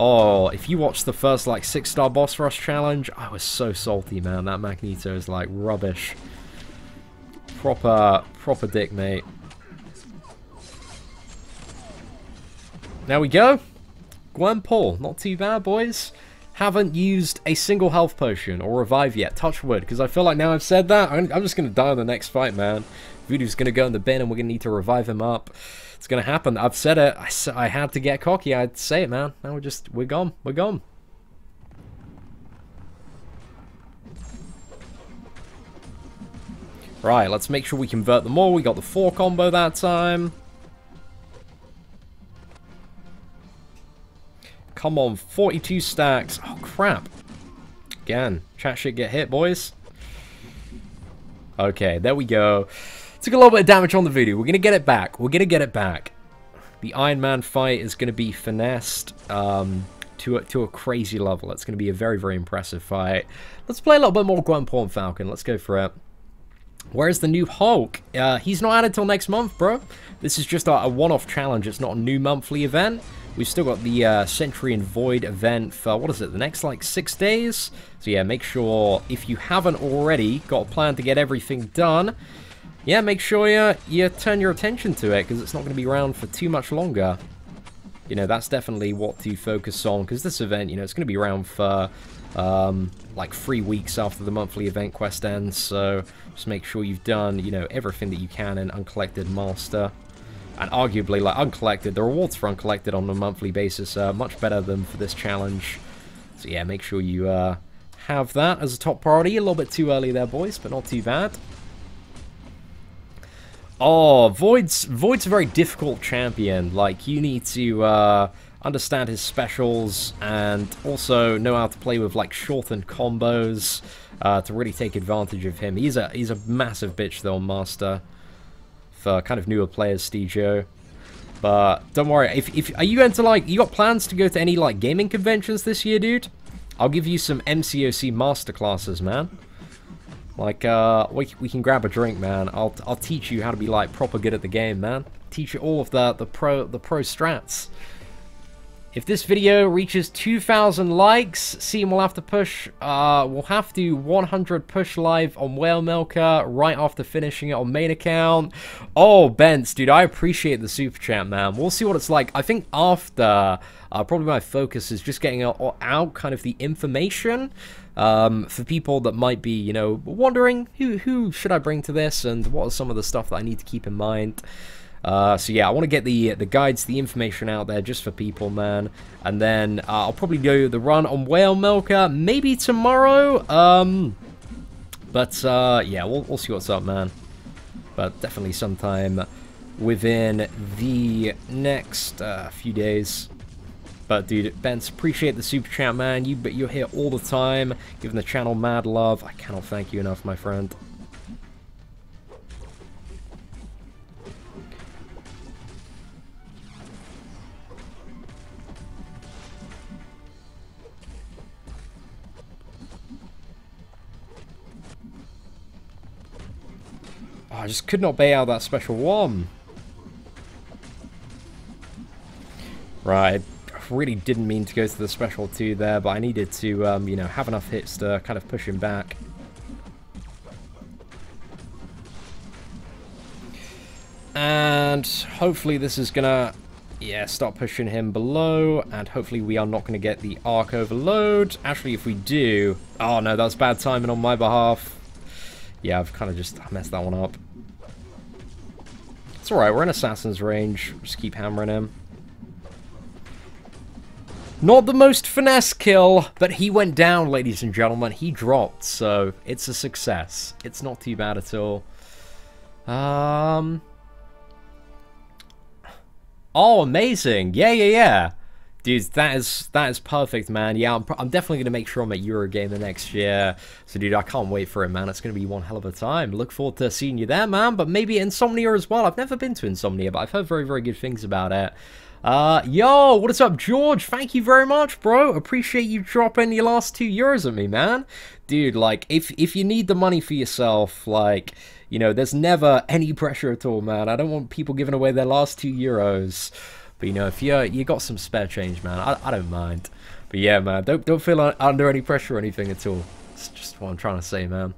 Oh, if you watch the first like 6-star boss rush challenge, I was so salty, man. That Magneto is like rubbish. Proper dick, mate. There we go. Gwenpool, not too bad, boys. Haven't used a single health potion or revive yet. Touch wood, because I feel like now I've said that, I'm just going to die in the next fight, man. Voodoo's going to go in the bin and we're going to need to revive him up. It's gonna happen. I've said it. I had to get cocky. I'd say it, man. Now we're gone. We're gone. Right, let's make sure we convert them all. We got the 4 combo that time. Come on, 42 stacks. Oh, crap. Again, chat shit get hit, boys. Okay, there we go. Took a little bit of damage on the video. We're going to get it back. We're going to get it back. The Iron Man fight is going to be finessed to a crazy level. It's going to be a very, very impressive fight. Let's play a little bit more Gwenpool Falcon. Let's go for it. Where's the new Hulk? He's not added till next month, bro. This is just a one-off challenge. It's not a new monthly event. We've still got the Sentry and Void event for, what is it, the next, like, 6 days? So, yeah, make sure, if you haven't already got a plan to get everything done, yeah, make sure you turn your attention to it, because it's not going to be around for too much longer. You know, that's definitely what to focus on, because this event, you know, it's going to be around for, like, 3 weeks after the monthly event quest ends, so just make sure you've done, you know, everything that you can in Uncollected Master. And arguably, like, Uncollected, the rewards for Uncollected on a monthly basis are much better than for this challenge. So yeah, make sure you have that as a top priority. A little bit too early there, boys, but not too bad. Oh, Void's a very difficult champion. Like, you need to understand his specials and also know how to play with, like, shortened combos to really take advantage of him. He's a massive bitch, though, on Master. For kind of newer players, Stejo. But don't worry, if are you going to, like, you got plans to go to any, like, gaming conventions this year, dude? I'll give you some MCOC masterclasses, man. Like, we can grab a drink, man. I'll teach you how to be, like, proper good at the game, man. Teach you all of the pro strats. If this video reaches 2,000 likes, Seatin will have to push, we'll have to 100 push live on Whale Milker right after finishing it on main account. Oh, Bence, dude, I appreciate the super chat, man. We'll see what it's like. I think after, probably my focus is just getting out kind of the information for people that might be, you know, wondering who should I bring to this and what are some of the stuff that I need to keep in mind. So yeah, I want to get the guides, the information out there just for people, man. And then I'll probably do the run on Whale Milker maybe tomorrow. But yeah, we'll see what's up, man. But definitely sometime within the next few days. But dude, Bence, appreciate the super chat, man. You're here all the time, giving the channel mad love. I cannot thank you enough, my friend. Oh, I just could not bait out that special one. Right, I really didn't mean to go to the special 2 there, but I needed to, you know, have enough hits to kind of push him back. And hopefully this is gonna, yeah, start pushing him below, and hopefully we are not going to get the arc overload. Actually, if we do... Oh no, that's bad timing on my behalf. Yeah, I've kind of just messed that one up. It's alright, we're in Assassin's range. Just keep hammering him. Not the most finesse kill, but he went down, ladies and gentlemen. He dropped, so it's a success. It's not too bad at all. Oh, amazing. Yeah. Dude, that is perfect, man. Yeah, I'm definitely going to make sure I'm at Eurogamer next year. So, dude, I can't wait for it, man. It's going to be one hell of a time. Look forward to seeing you there, man. But maybe Insomnia as well. I've never been to Insomnia, but I've heard very, very good things about it. Yo, what is up, George? Thank you very much, bro. Appreciate you dropping your last €2 at me, man. Dude, like, if you need the money for yourself, like, you know, there's never any pressure at all, man. I don't want people giving away their last €2. But, you know, if you got some spare change, man, I don't mind. But, yeah, man, don't feel under any pressure or anything at all. It's just what I'm trying to say, man.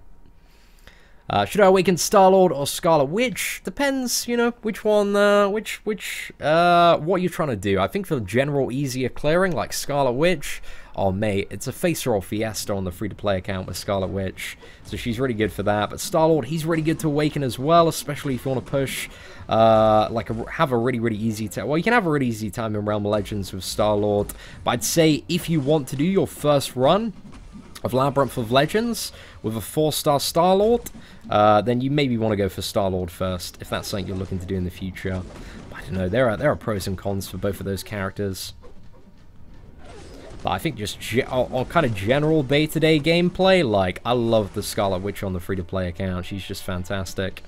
Should I awaken Star-Lord or Scarlet Witch? Depends, you know, which one, what you're trying to do. I think for the general easier clearing, like Scarlet Witch, Oh, mate, it's a face roll Fiesta on the free-to-play account with Scarlet Witch, so she's really good for that. But Star-Lord, he's really good to awaken as well, especially if you want to push, have a really, really easy time. Well, you can have a really easy time in Realm of Legends with Star-Lord, but I'd say if you want to do your first run of Labyrinth of Legends with a 4-star Star-Lord, then you maybe want to go for Star-Lord first, if that's something you're looking to do in the future. But I don't know, there are pros and cons for both of those characters. But I think just on kind of general day-to-day gameplay, like, I love the Scarlet Witch on the free-to-play account. She's just fantastic.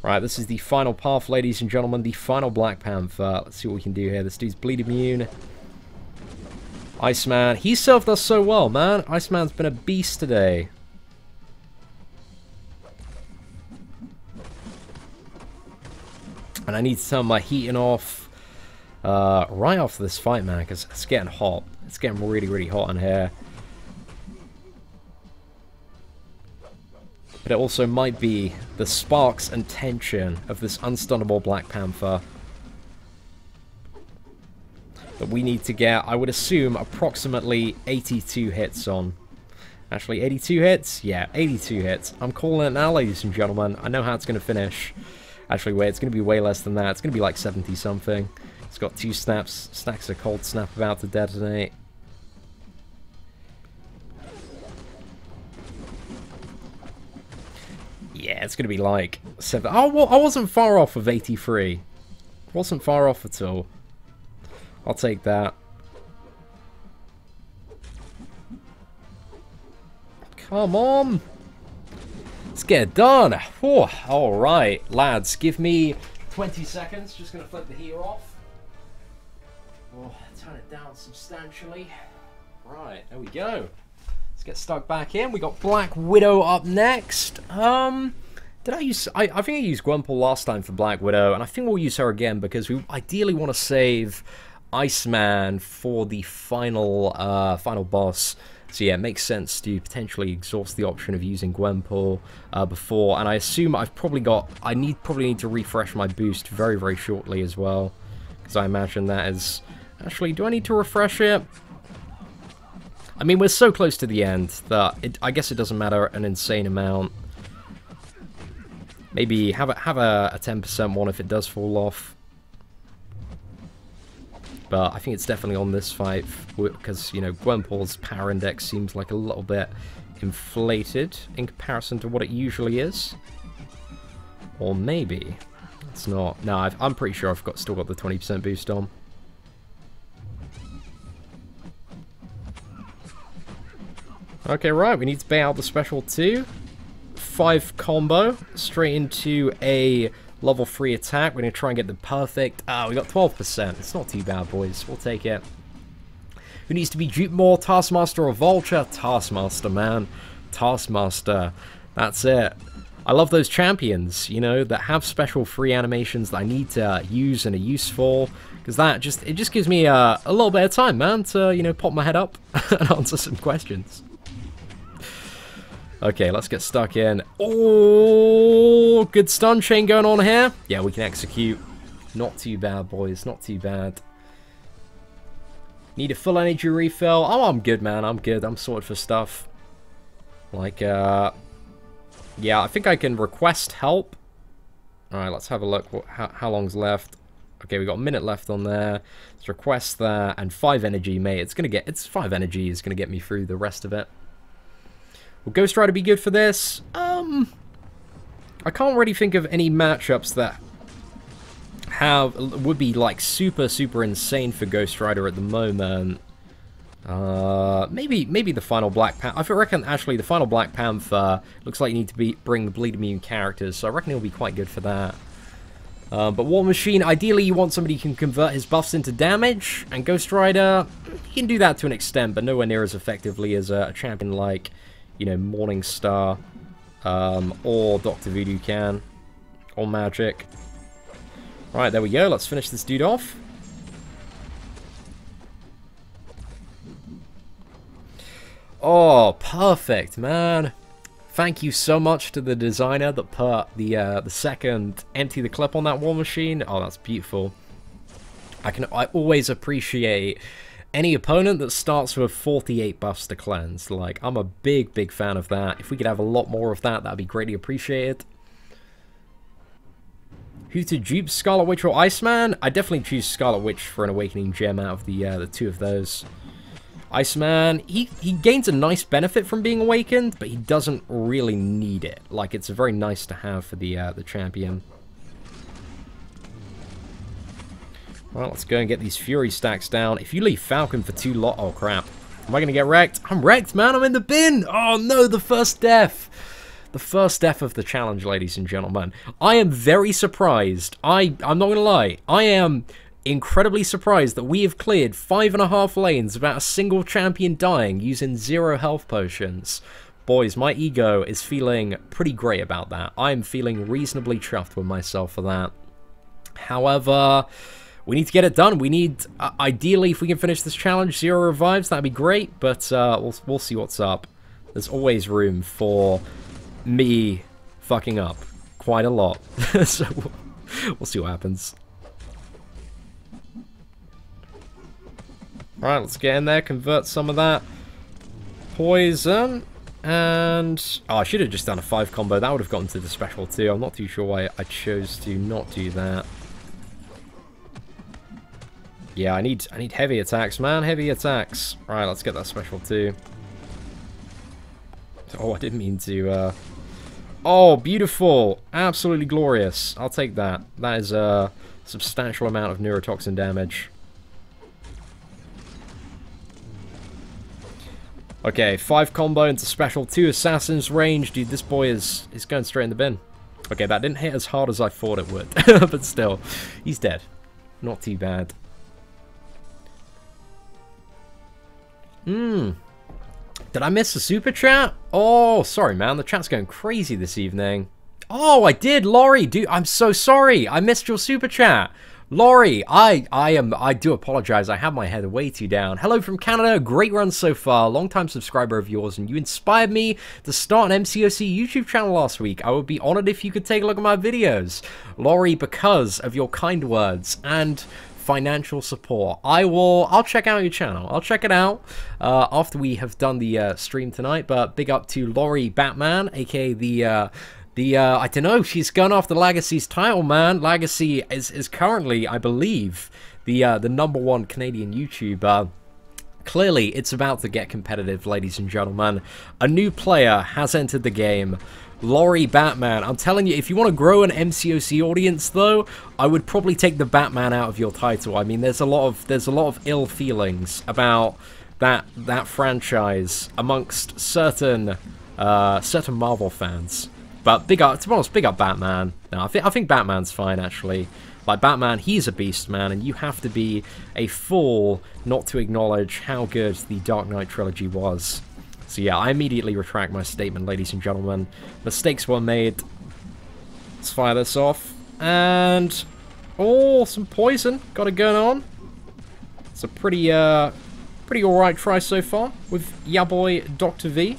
Right, this is the final path, ladies and gentlemen, the final Black Panther. Let's see what we can do here. This dude's bleed immune. Iceman, he served us so well, man. Iceman's been a beast today. And I need to turn my heating off right after this fight, man, because it's getting hot. It's getting really, really hot in here. But it also might be the sparks and tension of this unstunnable Black Panther that we need to get, I would assume, approximately 82 hits on. Actually, 82 hits? Yeah, 82 hits. I'm calling it now, ladies and gentlemen. I know how it's going to finish. Actually, wait, it's going to be way less than that. It's going to be like 70-something. It's got 2 stacks of Cold Snap about to detonate. Yeah, it's going to be like 7... Oh, well, I wasn't far off of 83. Wasn't far off at all. I'll take that. Come on. Let's get it done. Oh, all right, lads, give me 20 seconds. Just going to flip the heater off. We'll turn it down substantially. Right, there we go. Let's get stuck back in. We got Black Widow up next. Did I use... I think I used Gwenpool last time for Black Widow, and I think we'll use her again because we ideally want to save Iceman for the final final boss. So yeah, it makes sense to potentially exhaust the option of using Gwenpool before, and I assume I've probably got... I probably need to refresh my boost very, very shortly as well, because I imagine that is... Actually, do I need to refresh it? I mean, we're so close to the end that I guess it doesn't matter an insane amount. Maybe have a 10% one if it does fall off. But I think it's definitely on this fight because, you know, Gwenpool's power index seems like a little bit inflated in comparison to what it usually is. Or maybe it's not. No, I'm pretty sure I've still got the 20% boost on. Okay, right, we need to bait out the special 2. 5 combo, straight into a level 3 attack. We're going to try and get the perfect... Ah, we got 12%. It's not too bad, boys. We'll take it. Who needs to be duped more? Taskmaster or Vulture? Taskmaster, man. Taskmaster. That's it. I love those champions, you know, that have special free animations that I need to use and are useful. Because it just gives me a little bit of time, man, to, you know, pop my head up and answer some questions. Okay, let's get stuck in. Oh, good stun chain going on here. Yeah, we can execute. Not too bad, boys. Not too bad. Need a full energy refill. Oh, I'm good, man. I'm good. I'm sorted for stuff. Like, yeah, I think I can request help. Alright, let's have a look. How long's left? Okay, we got a minute left on there. Let's request that. And 5 energy, mate. It's 5 energy is going to get me through the rest of it. Will Ghost Rider be good for this? I can't really think of any matchups that would be like super, super insane for Ghost Rider at the moment. Maybe the final Black Panther. I reckon actually the final Black Panther looks like you need to bring the bleed immune characters, so I reckon it'll be quite good for that. But War Machine, ideally you want somebody who can convert his buffs into damage, and Ghost Rider, he can do that to an extent, but nowhere near as effectively as a champion like, you know, Morningstar, or Dr. Voodoo can, or Magic. Right, there we go. Let's finish this dude off. Oh, perfect, man. Thank you so much to the designer that put the second empty the clip on that War Machine. Oh, that's beautiful. I always appreciate any opponent that starts with 48 buffs to cleanse. Like, I'm a big fan of that. If we could have a lot more of that, that'd be greatly appreciated. Who to dupe, Scarlet Witch or Iceman? I definitely choose Scarlet Witch for an Awakening Gem out of the two of those. Iceman, he gains a nice benefit from being awakened, but he doesn't really need it. Like, it's very nice to have for the champion. Well, let's go and get these Fury stacks down. If you leave Falcon for too long... Oh, crap. Am I going to get wrecked? I'm wrecked, man. I'm in the bin. Oh, no, the first death. The first death of the challenge, ladies and gentlemen. I am very surprised. I'm not going to lie. I am incredibly surprised that we have cleared 5.5 lanes without a single champion dying using 0 health potions. Boys, my ego is feeling pretty great about that. I am feeling reasonably chuffed with myself for that. However, we need to get it done. We need, ideally, if we can finish this challenge, 0 revives, that'd be great. But we'll see what's up. There's always room for me fucking up quite a lot. So we'll see what happens. Alright, let's get in there, convert some of that poison, and... Oh, I should have just done a 5 combo. That would have gotten to the special too. I'm not too sure why I chose to not do that. Yeah, I need heavy attacks, man. Heavy attacks. Alright, let's get that special too. Oh, I didn't mean to... Oh, beautiful! Absolutely glorious. I'll take that. That is a substantial amount of neurotoxin damage. Okay, 5 combo into special, 2 assassins range. Dude, this boy is going straight in the bin. Okay, that didn't hit as hard as I thought it would. But still, he's dead. Not too bad. Did I miss the super chat? Oh, sorry, man. The chat's going crazy this evening. Oh, I did, Laurie. Dude, I'm so sorry. I missed your super chat. Laurie, I do apologize. I have my head way too down. Hello from Canada. Great run so far. Long-time subscriber of yours, and you inspired me to start an MCOC YouTube channel last week. I would be honored if you could take a look at my videos. Laurie, because of your kind words and financial support, I'll check out your channel. I'll check it out after we have done the stream tonight. But big up to Laurie Batman, aka I don't know, she's gone after Legacy's title, man. Legacy is currently, I believe, the #1 Canadian YouTuber. Clearly, it's about to get competitive, ladies and gentlemen. A new player has entered the game. Laurie Batman. I'm telling you, if you want to grow an MCOC audience, though, I would probably take the Batman out of your title. I mean, there's a lot of ill feelings about that franchise amongst certain Marvel fans. But big up, to be honest, big up Batman. No, I think Batman's fine, actually. Like, Batman, he's a beast, man, and you have to be a fool not to acknowledge how good the Dark Knight trilogy was. So yeah, I immediately retract my statement, ladies and gentlemen. Mistakes were made. Let's fire this off. And... oh, some poison. Got it going on. It's a pretty alright try so far with ya boy Dr. V.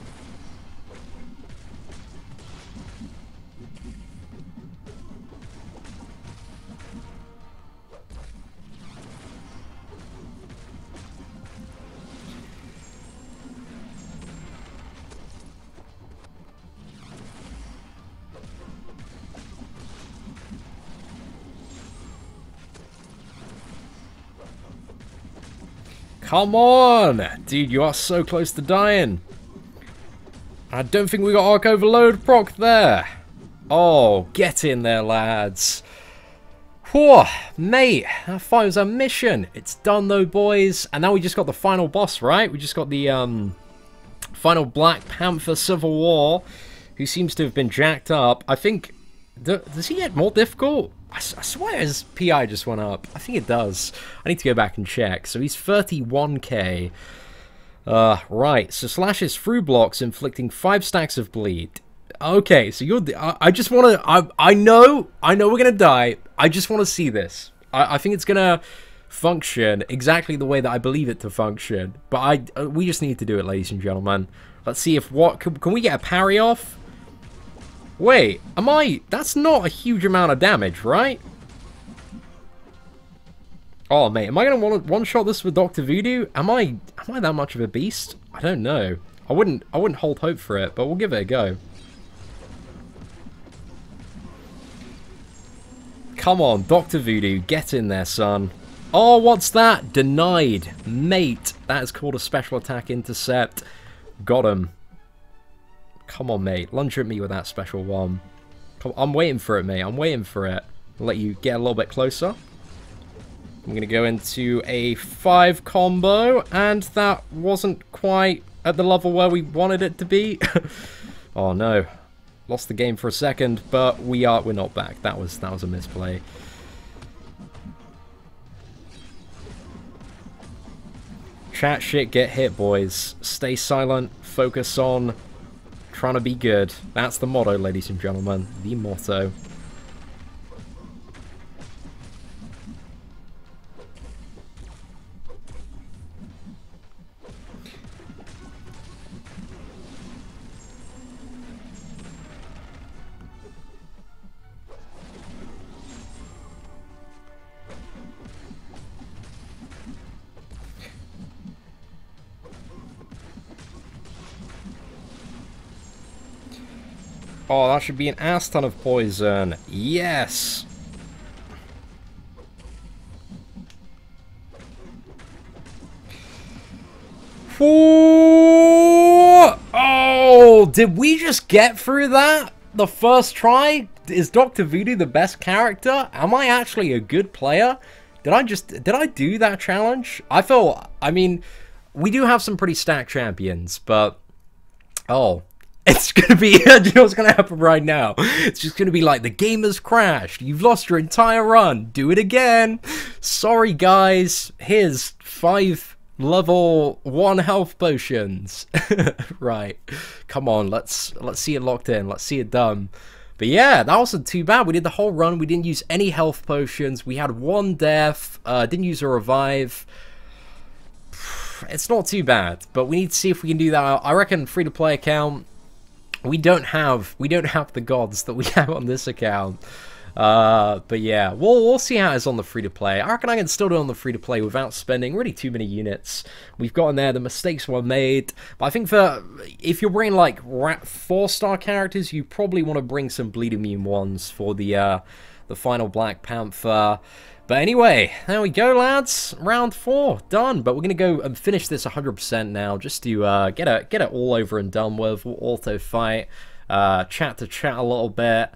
Come on! Dude, you are so close to dying. I don't think we got Arc Overload proc there. Oh, get in there, lads. Whew, mate, that fight was a mission. It's done, though, boys. And now we just got the final boss, right? We just got the final Black Panther Civil War, who seems to have been jacked up. I think... does he get more difficult? I swear his PI just went up. I think it does. I need to go back and check. So he's 31k. Right. So slashes through blocks, inflicting 5 stacks of bleed. Okay, so you're... I just want to... I know we're going to die. I just want to see this. I think it's going to function exactly the way that I believe it to function. But we just need to do it, ladies and gentlemen. Let's see if what... Can we get a parry off? Wait, that's not a huge amount of damage, right? Oh, mate, am I going to one-shot this with Dr. Voodoo? Am I that much of a beast? I don't know. I wouldn't hold hope for it, but we'll give it a go. Come on, Dr. Voodoo, get in there, son. Oh, what's that? Denied. Mate, that is called a special attack intercept. Got him. Come on, mate. Lunge at me with that special one. Come, I'm waiting for it, mate. I'm waiting for it. I'll let you get a little bit closer. I'm going to go into a 5 combo, and that wasn't quite at the level where we wanted it to be. Oh, no. Lost the game for a second, but we're not back. That was a misplay. Chat shit, get hit, boys. Stay silent, focus on trying to be good. That's the motto, ladies and gentlemen. The motto. Oh, that should be an ass ton of poison. Yes! Oh, did we just get through that? The first try? Is Dr. Voodoo the best character? Am I actually a good player? Did I do that challenge? I mean, we do have some pretty stacked champions, but... Oh... It's gonna be, you know what's gonna happen right now? It's just gonna be like, the game has crashed, you've lost your entire run, do it again. Sorry guys, here's 5 level 1 health potions. Right, come on, let's see it locked in, let's see it done. But yeah, that wasn't too bad. We did the whole run, we didn't use any health potions, we had 1 death, didn't use a revive. It's not too bad, but we need to see if we can do that. I reckon free-to-play account, we don't have the gods that we have on this account. But yeah, we'll see how it's on the free-to-play. I reckon I can still do it on the free-to-play without spending really too many units. We've got in there, the mistakes were made. But I think if you're bringing like 4-star characters, you probably want to bring some bleed immune ones for the final Black Panther. But anyway, there we go, lads. Round 4, done. But we're going to go and finish this 100% now, just to get it all over and done with. We'll auto-fight, chat to chat a little bit,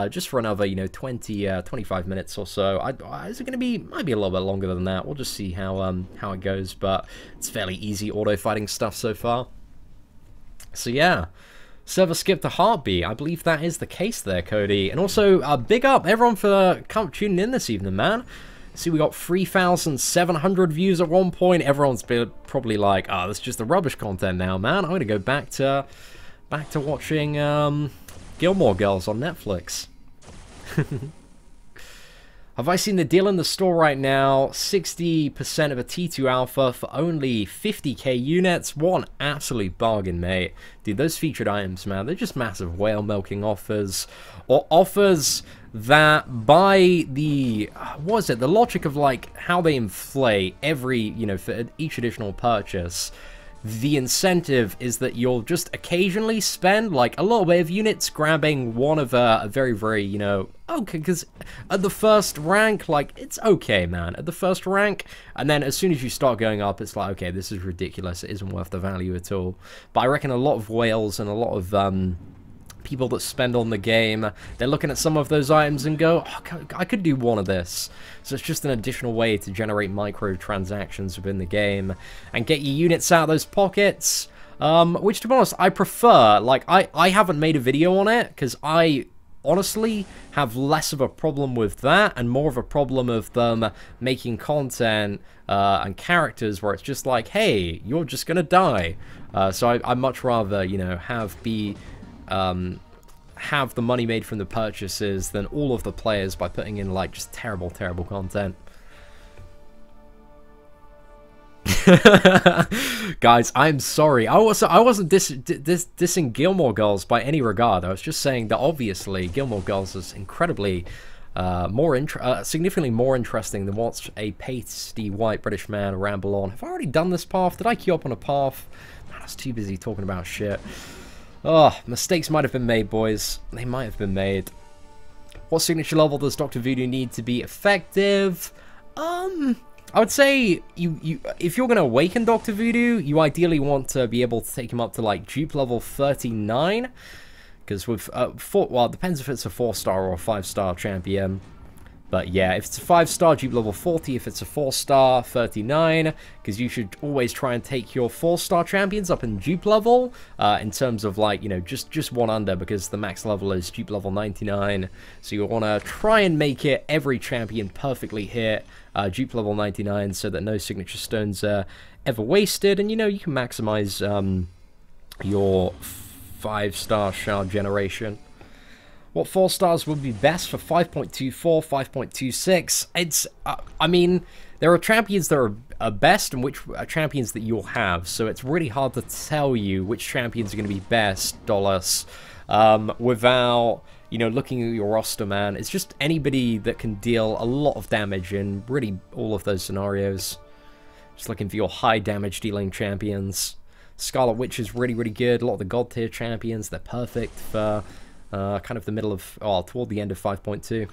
just for another, 25 minutes or so. Is it going to be, might be a little bit longer than that. We'll just see how it goes, but it's fairly easy auto-fighting stuff so far. So yeah. Server skipped a heartbeat. I believe that is the case there, Cody. And also, big up everyone for tuning in this evening, man. See, we got 3,700 views at one point. Everyone's been probably like, oh, that's just the rubbish content now, man. I'm going to go back to watching Gilmore Girls on Netflix. Have I seen the deal in the store right now? 60% of a T2 Alpha for only 50k units. What an absolute bargain, mate. Dude, those featured items, man, they're just massive whale milking offers. Or offers that by the, what is it, the logic of like how they inflate every, for each additional purchase. The incentive is that you'll just occasionally spend like a little bit of units grabbing one of a very, very, okay, because at the first rank, like, it's okay, man, at the first rank, and then as soon as you start going up, it's like, okay, this is ridiculous, it isn't worth the value at all. But I reckon a lot of whales and a lot of, people that spend on the game, they're looking at some of those items and go, oh, I could do one of this. So it's just an additional way to generate microtransactions within the game and get your units out of those pockets, which, to be honest, I prefer. Like, I haven't made a video on it because I honestly have less of a problem with that and more of a problem of them making content and characters where it's just like, hey, you're just gonna die. So I'd much rather, have the money made from the purchases than all of the players by putting in like just terrible content. Guys, I'm sorry. I wasn't dissing Gilmore Girls by any regard. I was just saying that obviously Gilmore Girls is incredibly significantly more interesting than watch a pasty white British man ramble on. Have I already done this path? Did I queue up on a path? Man, I was too busy talking about shit. Oh, mistakes might have been made, boys. They might have been made. What signature level does Dr. Voodoo need to be effective? I would say if you're going to awaken Dr. Voodoo, you ideally want to be able to take him up to like dupe level 39. Because with, well, it depends if it's a 4-star or a 5-star champion. But yeah, if it's a 5-star, dupe level 40. If it's a 4-star, 39. Because you should always try and take your 4-star champions up in dupe level. In terms of like, you know, just one under. Because the max level is dupe level 99. So you want to try and make it every champion perfectly hit dupe level 99. So that no signature stones are ever wasted. And, you know, you can maximize your 5-star shard generation. What 4 stars would be best for 5.24, 5.26? It's, I mean, there are champions that are best and which are champions that you'll have, so it's really hard to tell you which champions are going to be best, Dolus, without, you know, looking at your roster, man. It's just anybody that can deal a lot of damage in really all of those scenarios. Just looking for your high damage dealing champions. Scarlet Witch is really, really good. A lot of the god tier champions, they're perfect for kind of the middle of, oh, toward the end of 5.2.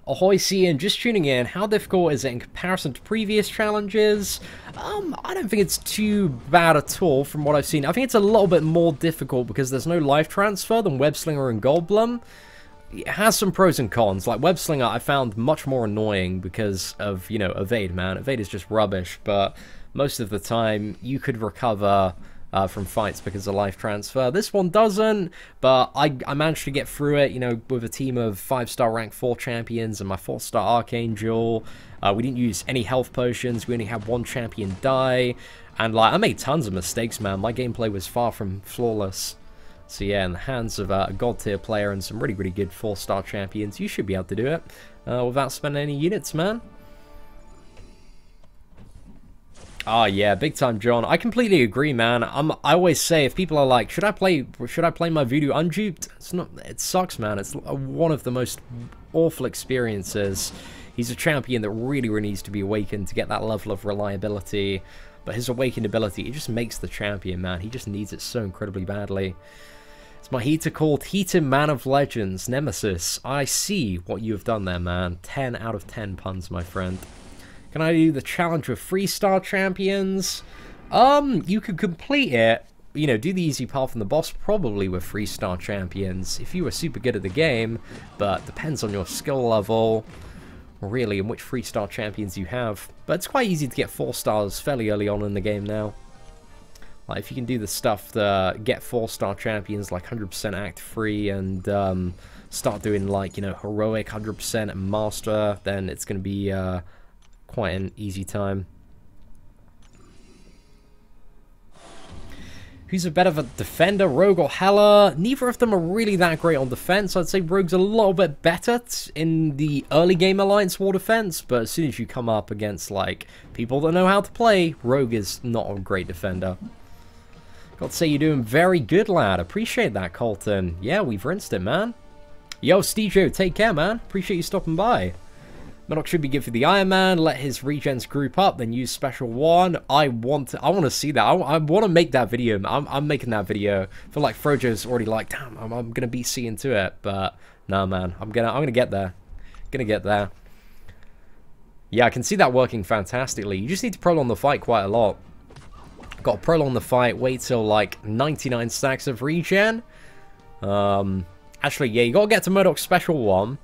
Ahoy, Seatin, just tuning in. How difficult is it in comparison to previous challenges? I don't think it's too bad at all from what I've seen. I think it's a little bit more difficult because there's no life transfer than Webslinger and Goldblum. It has some pros and cons. Like Webslinger I found much more annoying because of, you know, evade, man. Evade is just rubbish, but most of the time you could recover from fights because of life transfer. This one doesn't, but I managed to get through it, you know, with a team of 5-star rank 4 champions and my 4-star Archangel. We didn't use any health potions. We only had one champion die. And, like, I made tons of mistakes, man. My gameplay was far from flawless. So, yeah, in the hands of a god-tier player and some really, really good 4-star champions, you should be able to do it without spending any units, man. Oh yeah, big time, John. I completely agree, man. I always say if people are like, should I play my Voodoo unduped? It's not. It sucks, man. It's one of the most awful experiences. He's a champion that really, really needs to be awakened to get that level of reliability. But his awakened ability, it just makes the champion, man. He just needs it so incredibly badly. It's my heater called Seatin, Man of Legends, Nemesis. I see what you have done there, man. 10 out of 10 puns, my friend. Can I do the challenge with 3-star champions? You could complete it, you know, do the easy path from the boss probably with 3-star champions if you were super good at the game, but depends on your skill level, really, and which 3-star champions you have. But it's quite easy to get 4 stars fairly early on in the game now. Like, if you can do the stuff to get 4-star champions like 100% Act 3 and start doing, like, you know, Heroic 100% and Master, then it's going to be quite an easy time. Who's a better of a defender, Rogue or Hela? Neither of them are really that great on defense. I'd say Rogue's a little bit better in the early game Alliance War defense, but as soon as you come up against, like, people that know how to play, Rogue is not a great defender. Got to say you're doing very good, lad. Appreciate that, Colton. Yeah, we've rinsed it, man. Yo, Stejo, take care, man. Appreciate you stopping by. Medoc should be good for the Iron Man. Let his regens group up, then use Special 1. I want to see that. I want to make that video. I'm making that video. I feel like Frojo's already like, damn, I'm gonna be seeing to it, but no, man, I'm gonna get there. Gonna get there. Yeah, I can see that working fantastically. You just need to prolong the fight quite a lot. Got to prolong the fight. Wait till like 99 stacks of regen. Actually, yeah, you gotta get to Murdoc's Special 1.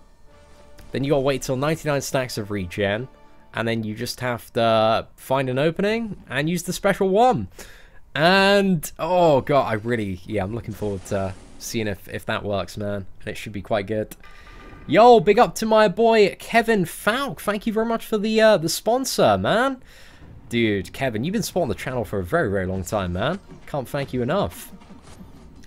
Then you gotta wait till 99 stacks of regen, and then you just have to find an opening and use the Special 1. And, oh god, I'm looking forward to seeing if that works, man. And it should be quite good. Yo, big up to my boy, Kevin Falk. Thank you very much for the sponsor, man. Dude, Kevin, you've been supporting the channel for a very, very long time, man. Can't thank you enough.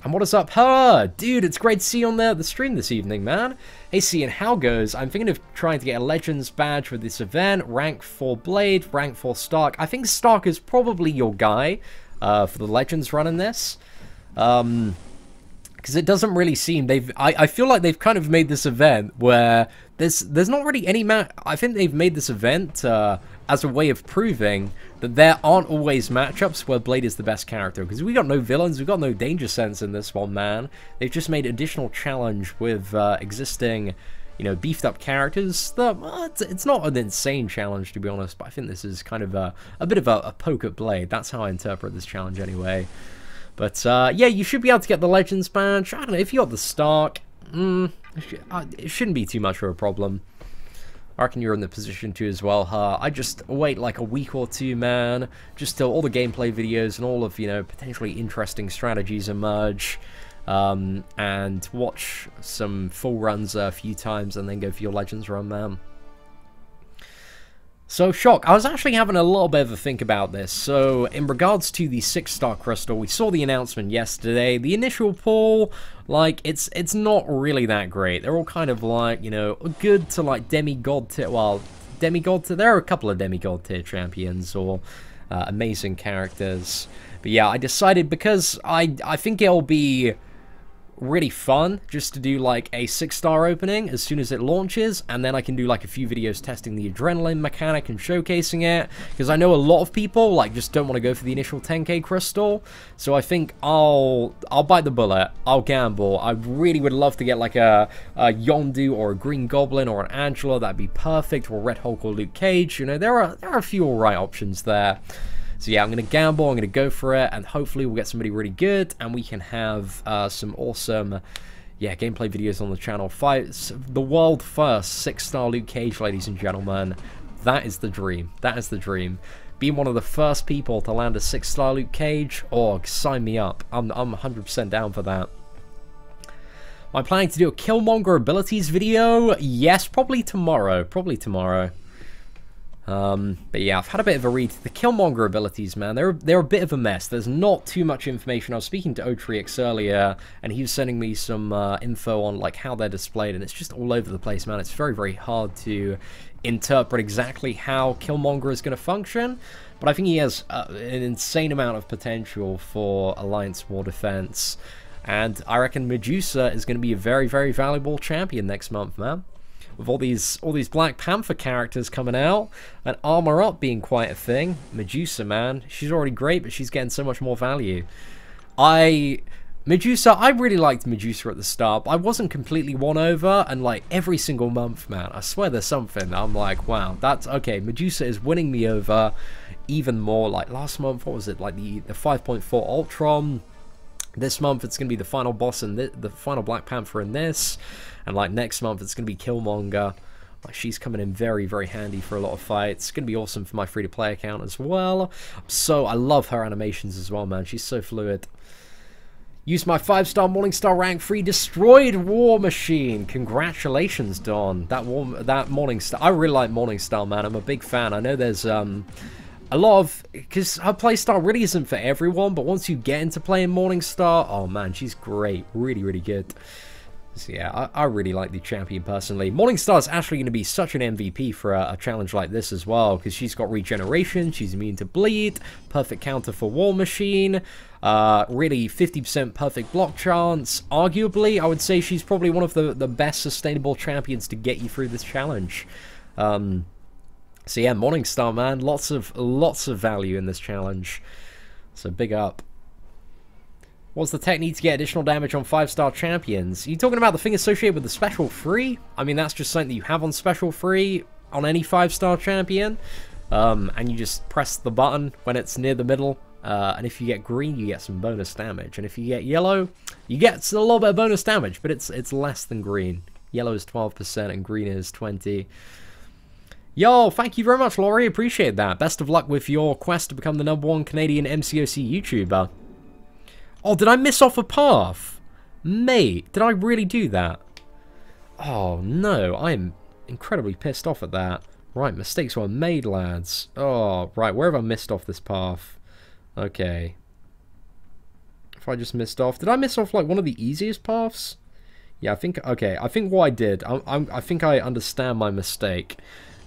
And what is up, her? Dude, it's great to see you on the stream this evening, man. Hey, Seatin, how goes? I'm thinking of trying to get a Legends badge for this event. Rank 4 Blade, rank 4 Stark. I think Stark is probably your guy for the Legends run in this. Because because it doesn't really seem I feel like they've kind of made this event where there's not really any I think they've made this event as a way of proving that there aren't always matchups where Blade is the best character, because we got no villains, we got no danger sense in this one, man. They've just made additional challenge with existing, you know, beefed up characters. It's not an insane challenge, to be honest, but I think this is kind of a bit of a poke at Blade. That's how I interpret this challenge anyway. But, yeah, you should be able to get the Legends badge. I don't know, if you got the Stark, it shouldn't be too much of a problem. I reckon you're in the position to as well, huh? I just wait like a week or two, man, just till all the gameplay videos and all of, you know, potentially interesting strategies emerge, and watch some full runs a few times and then go for your Legends run, man. So, Shock, I was actually having a little bit of a think about this. So, in regards to the 6-star crystal, we saw the announcement yesterday. The initial pull, like, it's not really that great. They're all kind of like, you know, good to like demigod tier. Well, demigod tier. There are a couple of demigod tier champions or amazing characters. But yeah, I decided, because I think it'll be really fun just to do like a 6-star opening as soon as it launches, and then I can do like a few videos testing the adrenaline mechanic and showcasing it, because I know a lot of people like just don't want to go for the initial 10k crystal. So I think I'll bite the bullet, I'll gamble. I really would love to get like a Yondu or a Green Goblin or an Angela. That'd be perfect, or Red Hulk or Luke Cage. You know, there are a few alright options there. So yeah, I'm going to gamble, I'm going to go for it, and hopefully we'll get somebody really good, and we can have some awesome, yeah, gameplay videos on the channel. The world first 6-star Luke Cage, ladies and gentlemen. That is the dream. That is the dream. Being one of the first people to land a 6-star Luke Cage, oh, sign me up. I'm 100% down for that. Am I planning to do a Kilmonger abilities video? Yes, probably tomorrow. Probably tomorrow. But yeah, I've had a bit of a read. The Kilmonger abilities, man, they're a bit of a mess. There's not too much information. I was speaking to Otrix earlier, and he was sending me some info on like how they're displayed, and it's just all over the place, man. It's very, very hard to interpret exactly how Kilmonger is going to function, but I think he has an insane amount of potential for Alliance War Defense, and I reckon Medusa is going to be a very, very valuable champion next month, man. With all these Black Panther characters coming out, and Armor Up being quite a thing. Medusa, man, she's already great, but she's getting so much more value. Medusa, I really liked Medusa at the start, but I wasn't completely won over, and like every single month, man, I swear there's something. I'm like, wow, that's okay. Medusa is winning me over even more. Like last month, what was it? Like the 5.4 Ultron. This month it's going to be the final boss and the final Black Panther in this. And like next month it's going to be Kilmonger. Like, she's coming in very, very handy for a lot of fights. It's going to be awesome for my free-to-play account as well. So I love her animations as well, man. She's so fluid. Use my 5-star Morningstar rank free destroyed War Machine. Congratulations, Don. That Morningstar. I really like Morningstar, man. I'm a big fan. I know there's a lot of, because her playstyle really isn't for everyone, but once you get into playing Morningstar, oh man, she's great. Really, really good. So yeah, I really like the champion personally. Morningstar's actually going to be such an MVP for a challenge like this as well, because she's got regeneration, she's immune to bleed, perfect counter for War Machine, really 50% perfect block chance. Arguably, I would say she's probably one of the best sustainable champions to get you through this challenge. So yeah, Morningstar, man, lots of value in this challenge. So big up. What's the technique to get additional damage on 5-star champions? Are you talking about the thing associated with the special free? I mean, that's just something that you have on special free on any 5-star champion. And you just press the button when it's near the middle. And if you get green, you get some bonus damage. And if you get yellow, you get a little bit of bonus damage, but it's less than green. Yellow is 12% and green is 20%. Yo, thank you very much, Laurie. Appreciate that. Best of luck with your quest to become the #1 Canadian MCOC YouTuber. Oh, did I miss off a path? Mate, did I really do that? Oh, no. I am incredibly pissed off at that. Right, mistakes were made, lads. Oh, right. Where have I missed off this path? Okay. If I just missed off... Did I miss off, like, one of the easiest paths? Yeah, I think... Okay, I think what I did... I think I understand my mistake.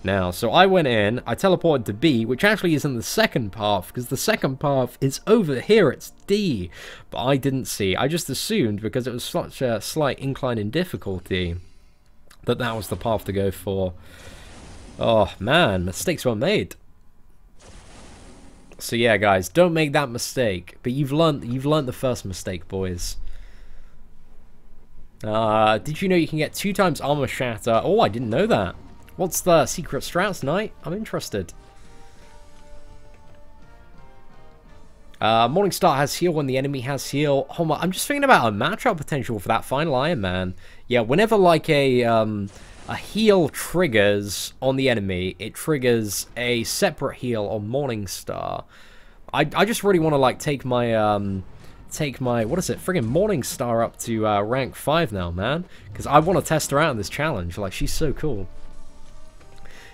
now. So I went in, I teleported to B, which actually isn't the second path, because the second path is over here, it's D. But I didn't see. I just assumed, because it was such a slight incline in difficulty, that that was the path to go for. Oh, man, mistakes were made. So yeah, guys, don't make that mistake. But you've learned the first mistake, boys. Did you know you can get 2 times armor shatter? Oh, I didn't know that. What's the secret strats, Knight? I'm interested. Morningstar has heal when the enemy has heal. Oh my, I'm just thinking about a matchup potential for that final Iron Man. Yeah, whenever like a heal triggers on the enemy, it triggers a separate heal on Morningstar. I just really want to like take my what is it, friggin' Morningstar up to rank 5 now, man, because I want to test her out in this challenge. Like, she's so cool.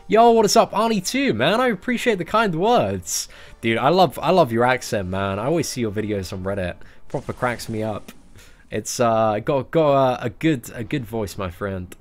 Yo, what is up, Arnie too, man? I appreciate the kind words. Dude, I love your accent, man. I always see your videos on Reddit. Proper cracks me up. It's got a good voice, my friend.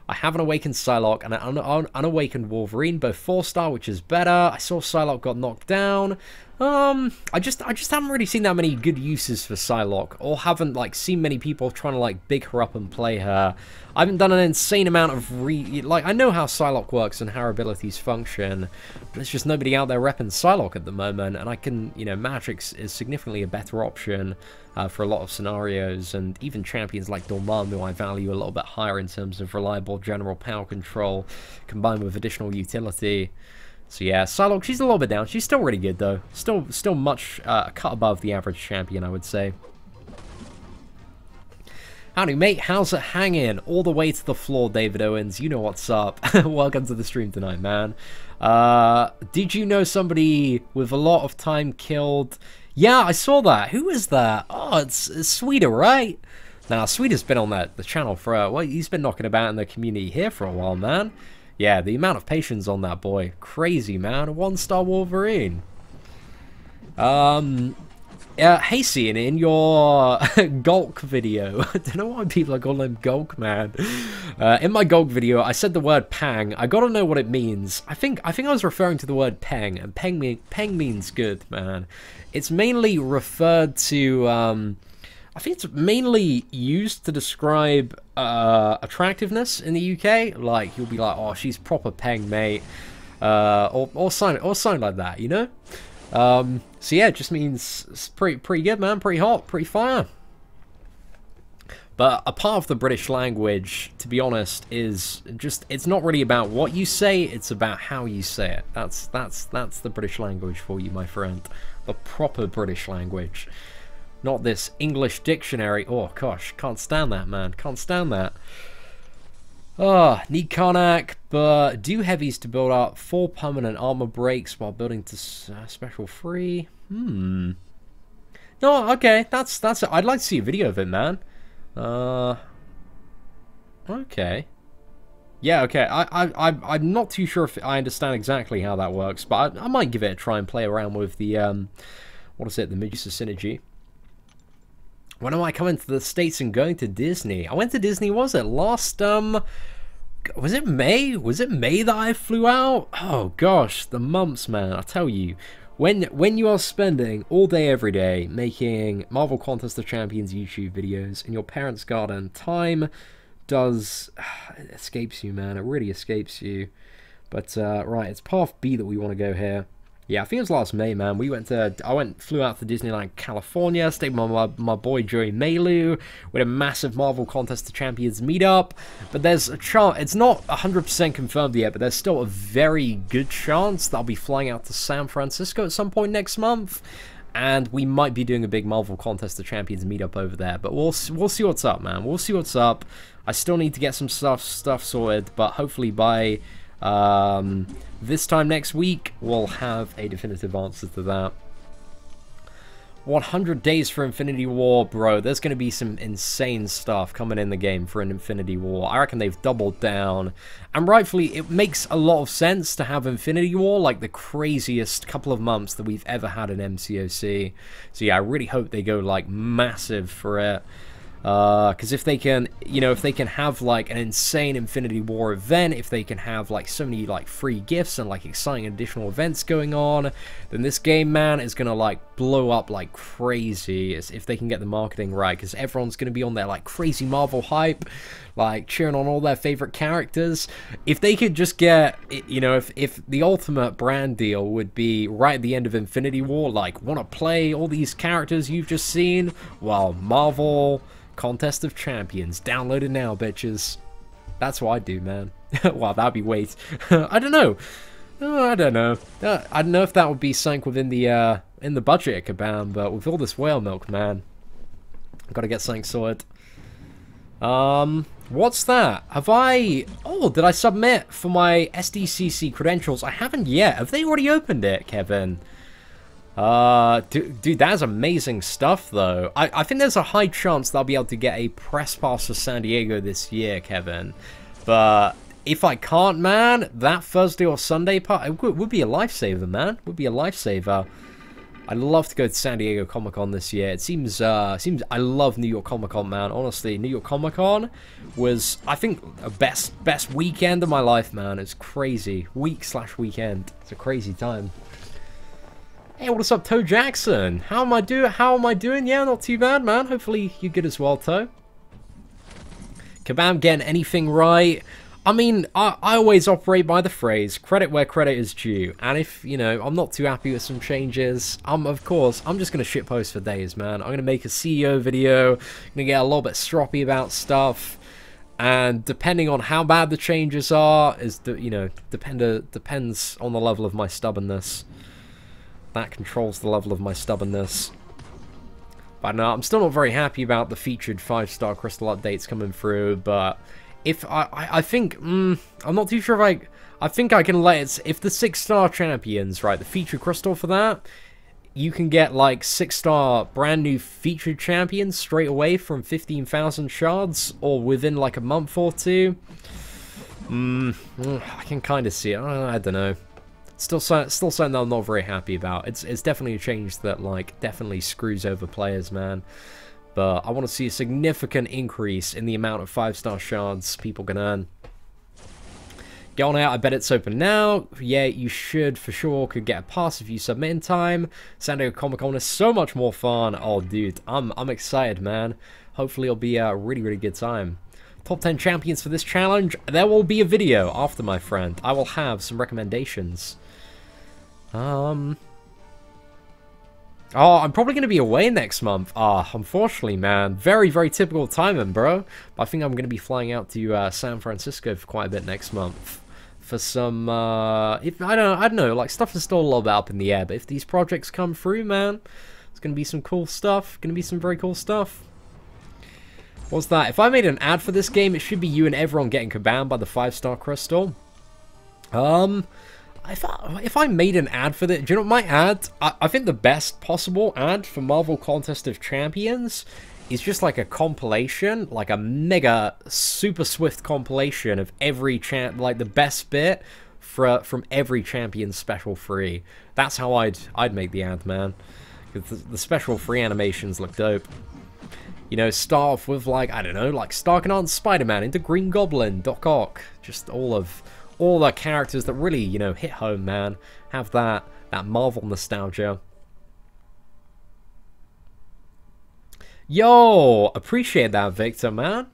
I have an awakened Psylocke and an unawakened Wolverine, both 4-star, which is better. I saw Psylocke got knocked down. I just haven't really seen that many good uses for Psylocke, or haven't like seen many people trying to like big her up and play her. I haven't done an insane amount of like, I know how Psylocke works and how her abilities function, but there's just nobody out there repping Psylocke at the moment, and I can, you know, Matrix is significantly a better option for a lot of scenarios, and even champions like Dormammu I value a little bit higher in terms of reliable general power control combined with additional utility. So yeah, Psylocke, she's a little bit down. She's still really good though. Still much a cut above the average champion, I would say. Howdy mate, how's it hanging? All the way to the floor, David Owens. You know what's up. Welcome to the stream tonight, man. Did you know somebody with a lot of time killed? Yeah, I saw that. Who is that? Oh, it's Sweeter, right? Now, Sweeter's been on the channel for well, he's been knocking about in the community here for a while, man. Yeah, the amount of patience on that boy. Crazy, man. A 1-star Wolverine. Hey, Seatin, in your Gulk video, I don't know why people are calling him Gulk, man. In my Gulk video, I said the word pang. I gotta know what it means. I think I was referring to the word peng, and peng means good, man. It's mainly referred to, I think it's mainly used to describe attractiveness in the UK. Like, you'll be like, oh, she's proper peng, mate. Or something like that, you know? So yeah, it just means it's pretty good, man. Pretty hot, pretty fire. But a part of the British language, to be honest, is just, it's not really about what you say, it's about how you say it. That's the British language for you, my friend. The proper British language. Not this English dictionary. Oh, gosh, can't stand that, man. Can't stand that. Oh, need Karnak, but do heavies to build up 4 permanent armor breaks while building to special 3. No, okay, that's it. I'd like to see a video of it, man. Okay. Yeah, okay. I'm not too sure if I understand exactly how that works, but I might give it a try and play around with the what is it? The Medusa Synergy. When am I coming to the States and going to Disney? I went to Disney, was it last, was it May? Was it May that I flew out? Oh gosh, the months, man. I tell you, when you are spending all day every day making Marvel Contest of Champions YouTube videos in your parents' garden, time does, it escapes you, man. It really escapes you. But right, it's path B that we want to go here. Yeah, I think it was last May, man. Flew out to Disneyland, California, stayed with my boy Joey Malu. We had a massive Marvel Contest of Champions meetup. But there's a chance, it's not 100% confirmed yet, but there's still a very good chance that I'll be flying out to San Francisco at some point next month. And we might be doing a big Marvel Contest of Champions meetup over there. But we'll see what's up, man. We'll see what's up. I still need to get some stuff sorted, but hopefully by this time next week, we'll have a definitive answer to that. 100 days for Infinity War, bro. There's going to be some insane stuff coming in the game for an Infinity War. I reckon they've doubled down. And rightfully, it makes a lot of sense to have Infinity War like the craziest couple of months that we've ever had in MCOC. So yeah, I really hope they go like massive for it. Because if they can, you know, if they can have like an insane Infinity War event, if they can have like so many like free gifts and like exciting additional events going on, then this game, man, is gonna like blow up like crazy if they can get the marketing right. Because everyone's gonna be on their like crazy Marvel hype, like cheering on all their favorite characters. If they could just get, you know, if the ultimate brand deal would be right at the end of Infinity War, like want to play all these characters you've just seen, well, Marvel Contest of Champions, download it now, bitches. That's what I do, man. Wow, that'd be weight. I don't know. I don't know. I don't know if that would be sunk within the budget at Kabam, but with all this whale milk, man, I've got to get something sorted. What's that? Have I... Oh, did I submit for my SDCC credentials? I haven't yet. Have they already opened it, Kevin? Dude, that's amazing stuff, though. I think there's a high chance that I'll be able to get a press pass for San Diego this year, Kevin. But if I can't, man, that Thursday or Sunday part, it would be a lifesaver, man. Would be a lifesaver. I'd love to go to San Diego Comic-Con this year. It seems I love New York Comic-Con, man. Honestly, New York Comic-Con was, I think, a best weekend of my life, man. It's crazy. Week/weekend. It's a crazy time. Hey, what's up, Toe Jackson? How am I doing? Yeah, not too bad, man. Hopefully you're good as well, Toe. Kabam getting anything right? I mean, I always operate by the phrase, credit where credit is due. And if, you know, I'm not too happy with some changes, of course, I'm just going to shitpost for days, man. I'm going to make a CEO video, going to get a little bit stroppy about stuff. And depending on how bad the changes are, you know, depends on the level of my stubbornness. That controls the level of my stubbornness. But no, I'm still not very happy about the featured 5-star crystal updates coming through, but if I think, I'm not too sure if I think I can let it, if the 6-star champions, right, the featured crystal for that, you can get like 6-star brand new featured champions straight away from 15,000 shards, or within like a month or two. I can kind of see it, I don't know. Still something that I'm not very happy about. It's definitely a change that, like, definitely screws over players, man. But I want to see a significant increase in the amount of 5-star shards people can earn. Get on out, I bet it's open now. Yeah, you should, for sure, could get a pass if you submit in time. San Diego Comic-Con is so much more fun. Oh, dude, I'm excited, man. Hopefully it'll be a really, really good time. Top 10 champions for this challenge. There will be a video after, my friend. I will have some recommendations. Oh, I'm probably going to be away next month. Unfortunately, man. Very, very typical timing, bro. But I think I'm going to be flying out to San Francisco for quite a bit next month. For some, I don't know, like, stuff is still a little bit up in the air. But if these projects come through, man, it's going to be some cool stuff. Going to be some very cool stuff. What's that? If I made an ad for this game, it should be you and everyone getting kabam by the 5-star crystal. If I made an ad for that, do you know what my ad? I think the best possible ad for Marvel Contest of Champions is just like a compilation, like a mega super swift compilation of every like the best bit from every champion special free. That's how I'd make the ad, man. The special free animations look dope. You know, start off with like, I don't know, like Stark and Spider-Man into Green Goblin, Doc Ock, just all the characters that really, you know, hit home, man. Have that Marvel nostalgia. Yo, appreciate that, Victor, man.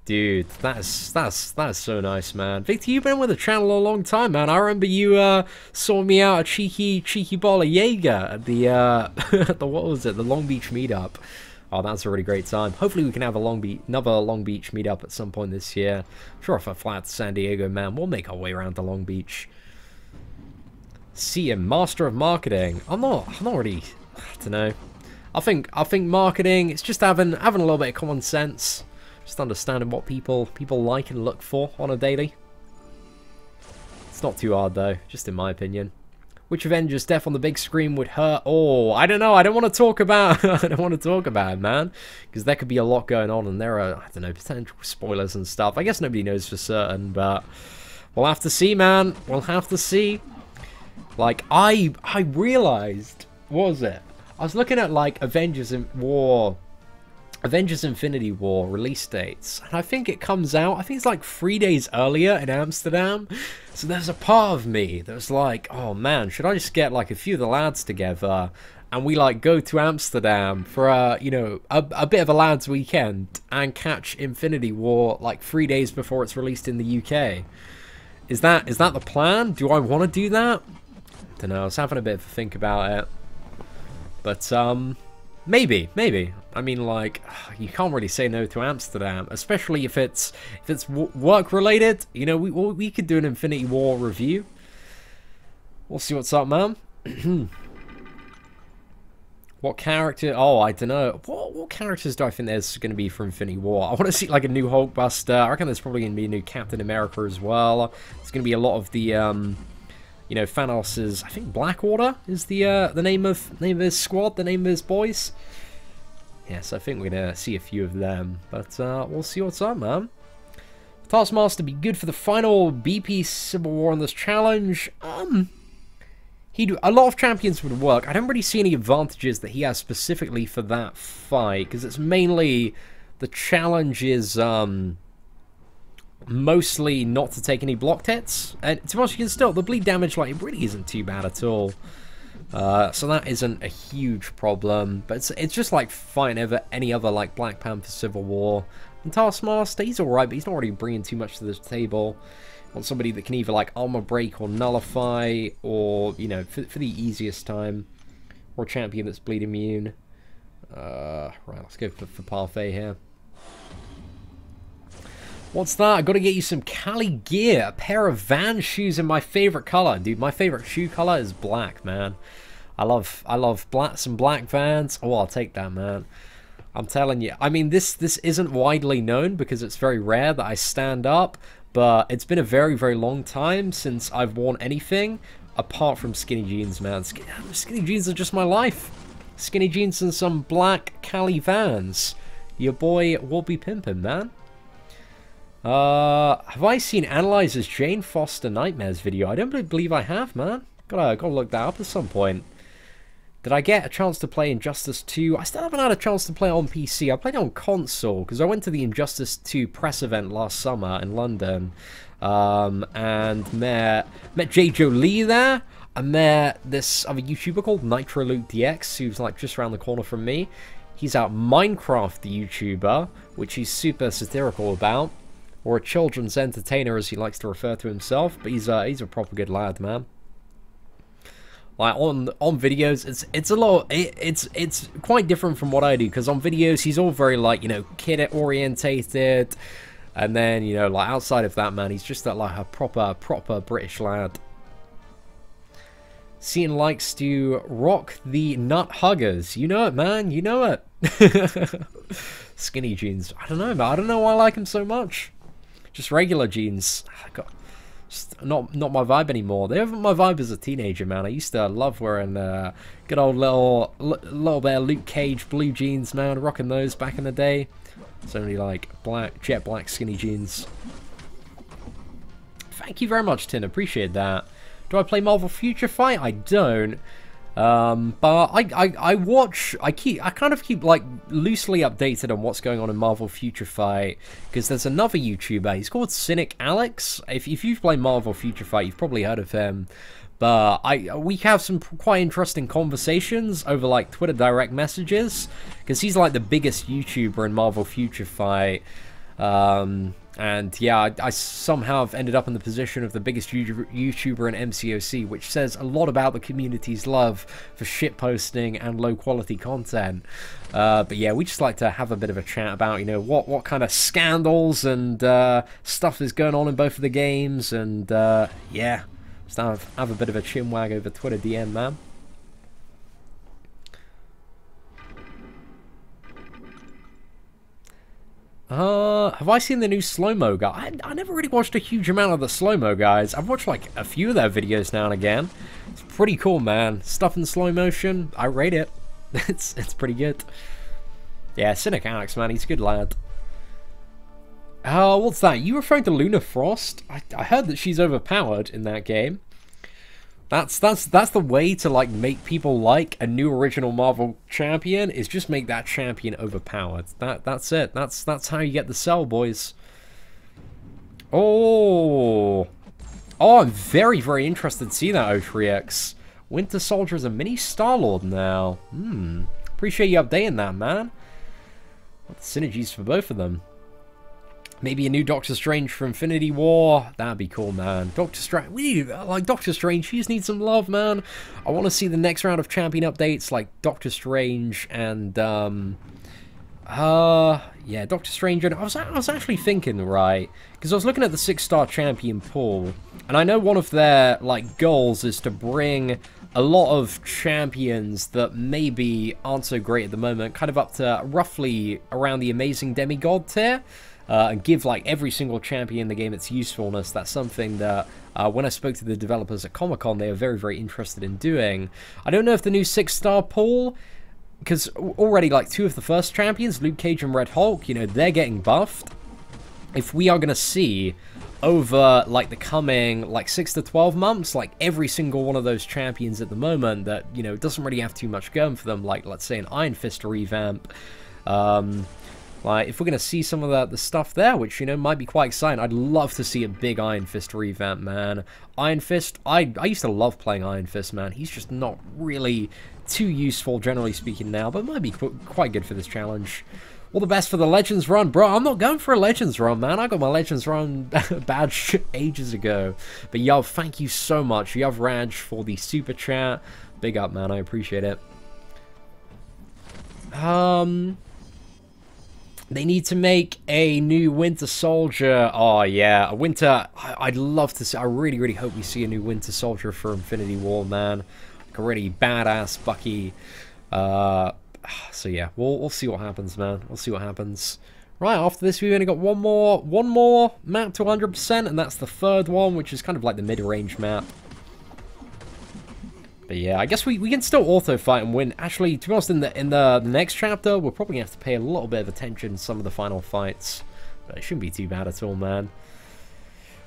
Dude, that's so nice, man. Victor, you've been with the channel a long time, man. I remember you sorting me out a cheeky ball of Jaeger at the what was it, the Long Beach meetup. Oh, that's a really great time. Hopefully we can have another Long Beach meetup at some point this year. I'm sure if I fly out to San Diego, man, we'll make our way around to Long Beach. Seatin, Master of Marketing. I'm not really, I don't know. I think marketing, it's just having a little bit of common sense. Just understanding what people like and look for on a daily. It's not too hard though, just in my opinion. Which Avengers death on the big screen would hurt? Oh, I don't know. I don't want to talk about it, man. Because there could be a lot going on, and there are, I don't know, potential spoilers and stuff. I guess nobody knows for certain, but we'll have to see, man. We'll have to see. Like, I realized, what was it? I was looking at, like, Avengers in War Avengers Infinity War release dates, and I think it comes out, I think it's like 3 days earlier in Amsterdam, so there's a part of me that was like, oh man, should I just get like a few of the lads together, and we like go to Amsterdam for you know, a bit of a lads weekend, and catch Infinity War like 3 days before it's released in the UK. Is that the plan? Do I want to do that? I don't know, I was having a bit of a think about it, but maybe. I mean, like, you can't really say no to Amsterdam, especially if it's work related. You know, we could do an Infinity War review. We'll see what's up, man. What character? Oh, I don't know. What characters do I think there's going to be for Infinity War? I want to see like a new Hulkbuster. I reckon there's probably going to be a new Captain America as well. There's going to be a lot of the you know, Thanos's, I think Black Order is the name of his squad, the name of his boys. Yes, I think we're gonna see a few of them, but we'll see what's up, man. Taskmaster be good for the final BP Civil War on this challenge. A lot of champions would work. I don't really see any advantages that he has specifically for that fight, because it's mainly the challenge is mostly not to take any blocked hits, and to be honest, you can still, the bleed damage, like, it really isn't too bad at all. So that isn't a huge problem, but it's just like fighting any other like Black Panther Civil War. And Taskmaster, he's alright, but he's not really bringing too much to this table. Want somebody that can either like armor break or nullify, or, you know, for the easiest time, or a champion that's bleed immune. Right, let's go for Parfait here. What's that? I gotta get you some Cali gear. A pair of Vans shoes in my favorite color. Dude, my favorite shoe color is black, man. I love some black Vans. Oh, I'll take that, man. I'm telling you. I mean, this isn't widely known because it's very rare that I stand up, but it's been a very, very long time since I've worn anything apart from skinny jeans, man. Skinny jeans are just my life. Skinny jeans and some black Cali Vans. Your boy will be pimping, man. Have I seen Analyzer's Jane Foster Nightmares video? I don't believe I have, man. Gotta look that up at some point. Did I get a chance to play Injustice 2? I still haven't had a chance to play it on PC. I played it on console, because I went to the Injustice 2 press event last summer in London, and met J. Jolie there. I met this other YouTuber called Nitro Luke DX, who's like just around the corner from me. He's a Minecraft YouTuber, which he's super satirical about. Or a children's entertainer, as he likes to refer to himself, but he's a proper good lad, man. Like on videos, it's quite different from what I do, because on videos he's all very like, you know, kid orientated, and then, you know, like outside of that, man, he's just like a proper British lad. Seatin likes to rock the nut huggers. You know it, man. You know it. Skinny jeans. I don't know, man. I don't know why I like them so much. Just regular jeans. Just not my vibe anymore. They weren't my vibe as a teenager, man. I used to love wearing good old little bit of Luke Cage blue jeans, man. Rocking those back in the day. It's only like jet black skinny jeans. Thank you very much, Tin. Appreciate that. Do I play Marvel Future Fight? I don't. But I kind of keep like loosely updated on what's going on in Marvel Future Fight, because there's another YouTuber, he's called Cynic Alex. If you've played Marvel Future Fight, you've probably heard of him. But we have some quite interesting conversations over like Twitter direct messages, because he's like the biggest YouTuber in Marvel Future Fight. And yeah, I somehow have ended up in the position of the biggest YouTuber in MCOC, which says a lot about the community's love for shitposting and low-quality content. But yeah, we just like to have a bit of a chat about, you know, what kind of scandals and stuff is going on in both of the games, and yeah, just have a bit of a chinwag over Twitter DM, man. Have I seen the new slow-mo guy? I never really watched a huge amount of the slow-mo guys. I've watched like a few of their videos now and again. It's pretty cool, man. Stuff in slow motion, I rate it. It's pretty good. Yeah, Cynic Alex, man, he's a good lad. What's that? You referring to Luna Frost? I heard that she's overpowered in that game. That's the way to like make people like a new original Marvel champion, is just make that champion overpowered. That's it. That's how you get the sell, boys. Oh, I'm very, very interested to see that O3X. Winter Soldier is a mini Star-Lord now. Appreciate you updating that, man. What the synergies for both of them. Maybe a new Doctor Strange for Infinity War. That'd be cool, man. Doctor Strange. We need, like, Doctor Strange. He just needs some love, man. I want to see the next round of champion updates, like Doctor Strange and, yeah, Doctor Strange. And I was actually thinking, right, because I was looking at the 6-star champion pool, and I know one of their, like, goals is to bring a lot of champions that maybe aren't so great at the moment, kind of up to roughly around the Amazing Demigod tier. And give like every single champion in the game its usefulness. That's something that when I spoke to the developers at Comic-Con, they were very, very interested in doing. I don't know if the new 6-star pool, because already like 2 of the first champions, Luke Cage and Red Hulk, you know, they're getting buffed. If we are going to see over like the coming like 6 to 12 months, like every single one of those champions at the moment that, you know, doesn't really have too much going for them, like let's say an Iron Fist revamp, like, if we're going to see some of the stuff there, which, you know, might be quite exciting, I'd love to see a big Iron Fist revamp, man. Iron Fist, I used to love playing Iron Fist, man. He's just not really too useful, generally speaking, now, but might be quite good for this challenge. All the best for the Legends run. Bro, I'm not going for a Legends run, man. I got my Legends run badge ages ago. But, yo, thank you so much, Yav Raj, for the super chat. Big up, man. I appreciate it. They need to make a new Winter Soldier. Oh, yeah. A Winter... I'd love to see... I really, really hope we see a new Winter Soldier for Infinity War, man. Like a really badass Bucky. So, yeah. We'll see what happens, man. We'll see what happens. Right, after this, we've only got one more map to 100%, and that's the third one, which is kind of like the mid-range map. But yeah, I guess we can still auto-fight and win. Actually, to be honest, in the next chapter, we're probably going to have to pay a little bit of attention to some of the final fights. But it shouldn't be too bad at all, man.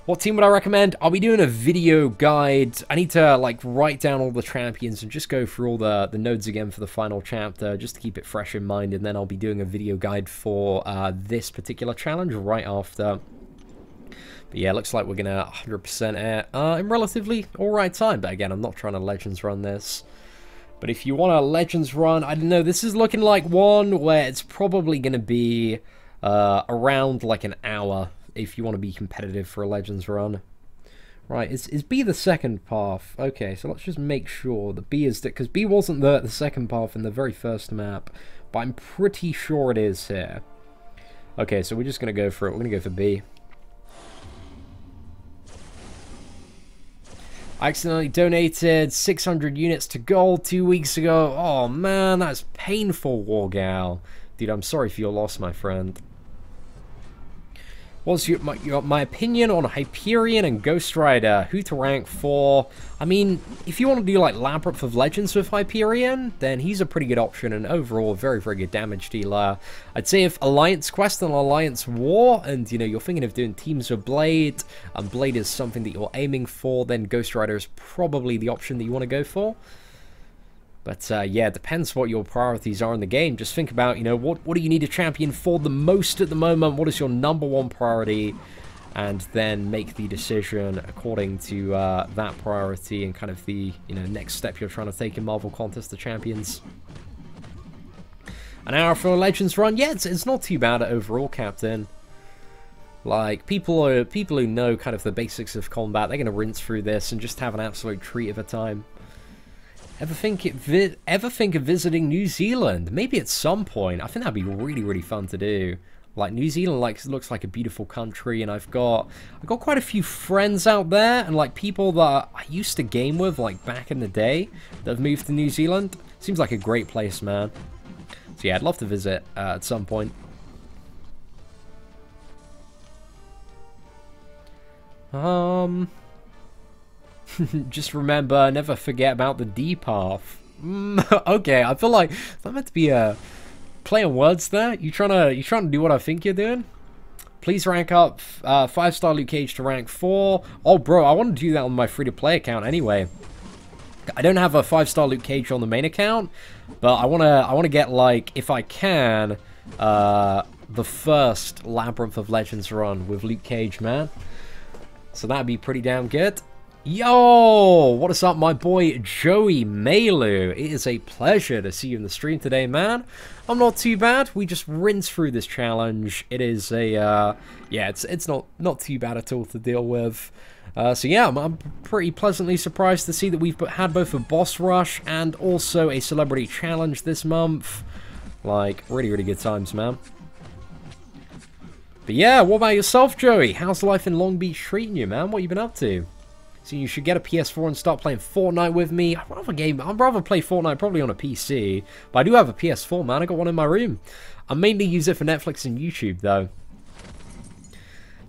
What team would I recommend? I'll be doing a video guide. I need to, like, write down all the champions and just go through all the nodes again for the final chapter, just to keep it fresh in mind. And then I'll be doing a video guide for this particular challenge right after. But yeah, looks like we're going to 100% air in relatively alright time. But again, I'm not trying to Legends run this. But if you want a Legends run, I don't know, this is looking like one where it's probably going to be around like an hour if you want to be competitive for a Legends run. Right, is B the second path? Okay, so let's just make sure that B is... Because B wasn't the second path in the very first map. But I'm pretty sure it is here. Okay, so we're just going to go for it. We're going to go for B. I accidentally donated 600 units to gold 2 weeks ago. Oh man, that's painful, Wargal. Dude, I'm sorry for your loss, my friend. What's my opinion on Hyperion and Ghost Rider? Who to rank for? I mean, if you want to do like Labyrinth of Legends with Hyperion, then he's a pretty good option and overall a very, very good damage dealer. I'd say if Alliance Quest and Alliance War, and you know, you're thinking of doing teams with Blade, and Blade is something that you're aiming for, then Ghost Rider is probably the option that you want to go for. But yeah, it depends what your priorities are in the game. Just think about, you know, what do you need a champion for the most at the moment? What is your #1 priority? And then make the decision according to that priority and kind of the, you know, next step you're trying to take in Marvel Contest of Champions. An hour for a Legends run? Yeah, it's not too bad overall, Captain. Like, people who know kind of the basics of combat, they're going to rinse through this and just have an absolute treat of a time. Ever think of visiting New Zealand? Maybe at some point. I think that'd be really, really fun to do. Like, New Zealand looks like a beautiful country, and I've got quite a few friends out there, and like people that I used to game with like back in the day that have moved to New Zealand. Seems like a great place, man. So yeah, I'd love to visit at some point. Just remember, never forget about the D path. Okay, I feel like that meant to be a play on words there. You trying to do what I think you're doing? Please rank up 5-star Luke Cage to rank 4. Oh, bro, I want to do that on my free-to-play account anyway. I don't have a 5-star Luke Cage on the main account, but I wanna get, like, if I can, the first Labyrinth of Legends run with Luke Cage, man. So that'd be pretty damn good. Yo, what is up, my boy Joey Malu? It is a pleasure to see you in the stream today, man. I'm not too bad. We just rinsed through this challenge. It is a yeah, it's not too bad at all to deal with. So yeah, I'm pretty pleasantly surprised to see that we've had both a boss rush and also a celebrity challenge this month. Like, really, really good times, man. But yeah, what about yourself, Joey? How's life in Long Beach treating you, man? What you been up to? So you should get a PS4 and start playing Fortnite with me. I'd rather play Fortnite probably on a PC. But I do have a PS4, man. I got one in my room. I mainly use it for Netflix and YouTube, though.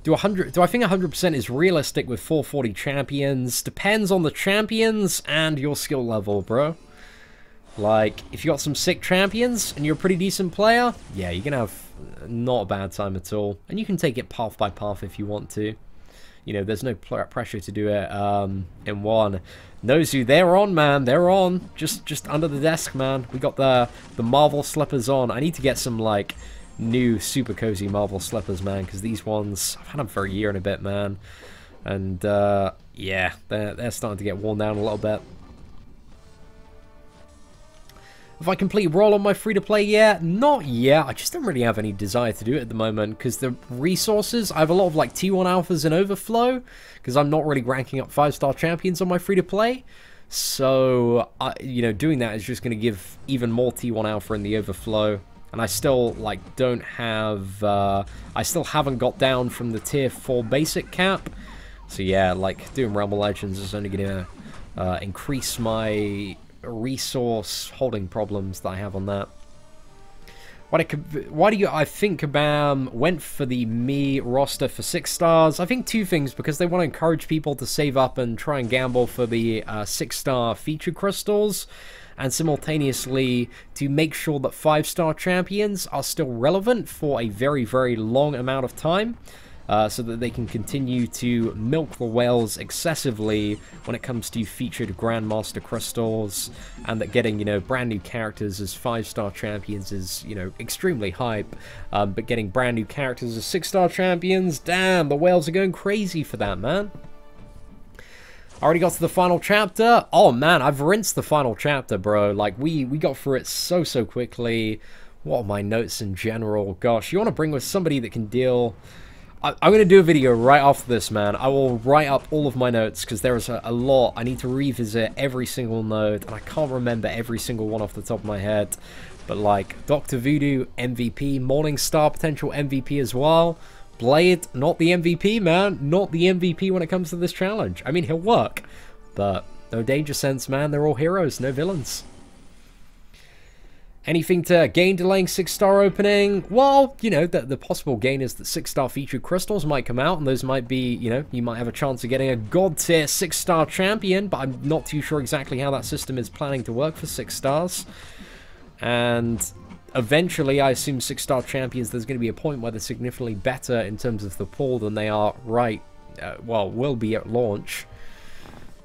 Do I think 100% is realistic with 440 champions? Depends on the champions and your skill level, bro. Like, if you got some sick champions and you're a pretty decent player, yeah, you're gonna have not a bad time at all. And you can take it path by path if you want to. You know, there's no pressure to do it in one. Nozu, they're on, man. They're on. Just under the desk, man. We got the Marvel slippers on. I need to get some, like, new super cozy Marvel slippers, man, because these ones, I've had them for a year and a bit, man. And, yeah, they're starting to get worn down a little bit. Have I completely roll on my free-to-play yet? Not yet. I just don't really have any desire to do it at the moment, because the resources, I have a lot of, like, T1 alphas in overflow, because I'm not really ranking up 5-star champions on my free-to-play. So, you know, doing that is just going to give even more T1 alpha in the overflow. And I still, like, don't have, I still haven't got down from the tier 4 basic cap. So yeah, like, doing Realm of Legends is only going to increase my resource holding problems that I have on that. Why do you, I think Kabam went for the me roster for 6 stars? I think 2 things, because they want to encourage people to save up and try and gamble for the 6-star feature crystals, and simultaneously to make sure that 5-star champions are still relevant for a very, very long amount of time, so that they can continue to milk the whales excessively when it comes to featured Grandmaster crystals, and that getting, you know, brand new characters as 5-star champions is, you know, extremely hype, but getting brand new characters as 6-star champions, damn, the whales are going crazy for that, man. Already got to the final chapter. Oh man, I've rinsed the final chapter, bro. Like, we got through it so quickly. What are my notes in general? Gosh, you want to bring with somebody that can deal... I'm going to do a video right after this, man. I will write up all of my notes, because there is a lot. I need to revisit every single note, and I can't remember every single one off the top of my head. But, like, Dr. Voodoo, MVP, Morningstar, potential MVP as well. Blade, not the MVP, man. Not the MVP when it comes to this challenge. I mean, he'll work, but no danger sense, man. They're all heroes, no villains. Anything to gain delaying 6-star opening? Well, you know, the possible gain is that 6-star featured crystals might come out, and those might be, you know, you might have a chance of getting a god tier 6-star champion, but I'm not too sure exactly how that system is planning to work for 6 stars. And eventually, I assume 6-star champions, there's going to be a point where they're significantly better in terms of the pool than they are will be at launch.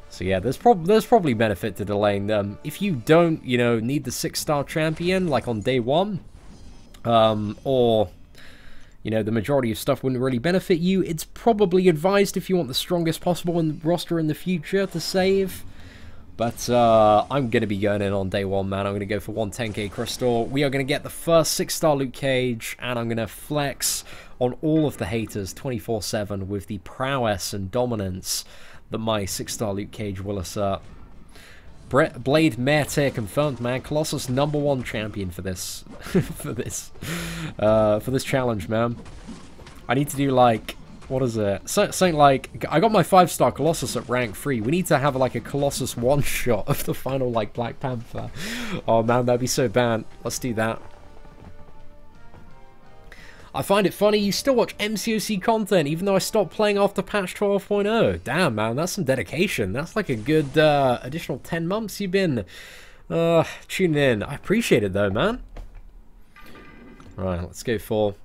So yeah, there's probably benefit to delaying them. If you don't, you know, need the 6-star champion, like on day 1, or, you know, the majority of stuff wouldn't really benefit you, it's probably advised if you want the strongest possible roster in the future to save. But I'm going to be going in on day 1, man. I'm going to go for 110k crystal. We are going to get the first 6-star Luke Cage, and I'm going to flex on all of the haters 24/7 with the prowess and dominance that my 6-star Luke Cage will assert. Blade Mare tier confirmed, man. Colossus #1 champion for this for this challenge, man. I need to do, like, what is it? Something like, I got my 5-star Colossus at rank 3. We need to have, like, a Colossus one-shot of the final, like, Black Panther. Oh man, that'd be so bad. Let's do that. I find it funny you still watch MCOC content, even though I stopped playing after patch 12.0. Damn, man, that's some dedication. That's like a good additional 10 months you've been tuning in. I appreciate it, though, man. Right, let's go for...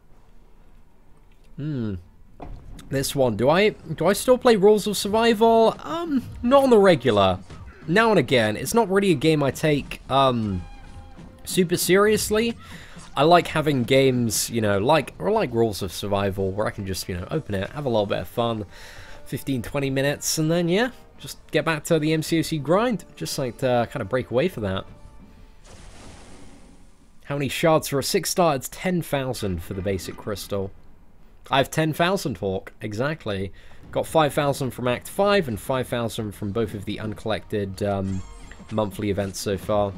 this one. Do I still play Rules of Survival? Not on the regular. now and again. It's not really a game I take super seriously. I like having games, you know, like Rules of Survival, where I can just, you know, open it, have a little bit of fun, 15-20 minutes, and then, yeah, just get back to the MCOC grind. Just like to kind of break away for that. How many shards for a 6-star? It's 10,000 for the basic crystal. I have 10,000, Hawk. Exactly. Got 5,000 from Act 5 and 5,000 from both of the uncollected monthly events so far.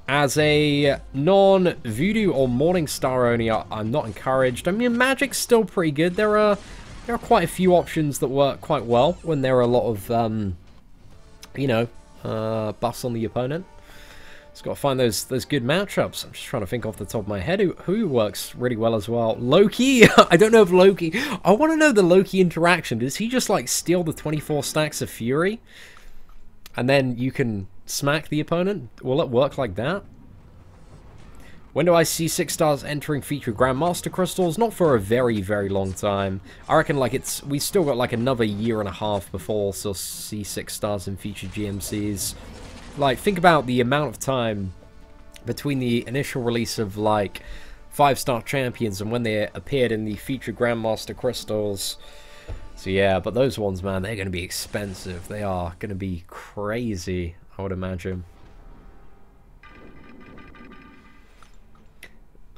As a non-Voodoo or Morningstar owner, I'm not encouraged. I mean, Magic's still pretty good. There are quite a few options that work quite well when there are a lot of, you know, buffs on the opponent. Just got to find those good matchups. I'm just trying to think off the top of my head who works really well as well. Loki? I don't know if Loki... I want to know the Loki interaction. Does he just, like, steal the 24 stacks of Fury? And then you can smack the opponent? Will it work like that? When do I see 6-stars entering featured Grandmaster Crystals? Not for a very, very long time. I reckon, like, we still got, like, another year and a half before we'll still see 6-stars in featured GMCs. Like, think about the amount of time between the initial release of, like, 5-star champions and when they appeared in the featured Grandmaster Crystals. So, yeah, but those ones, man, they're going to be expensive. They are going to be crazy, I would imagine.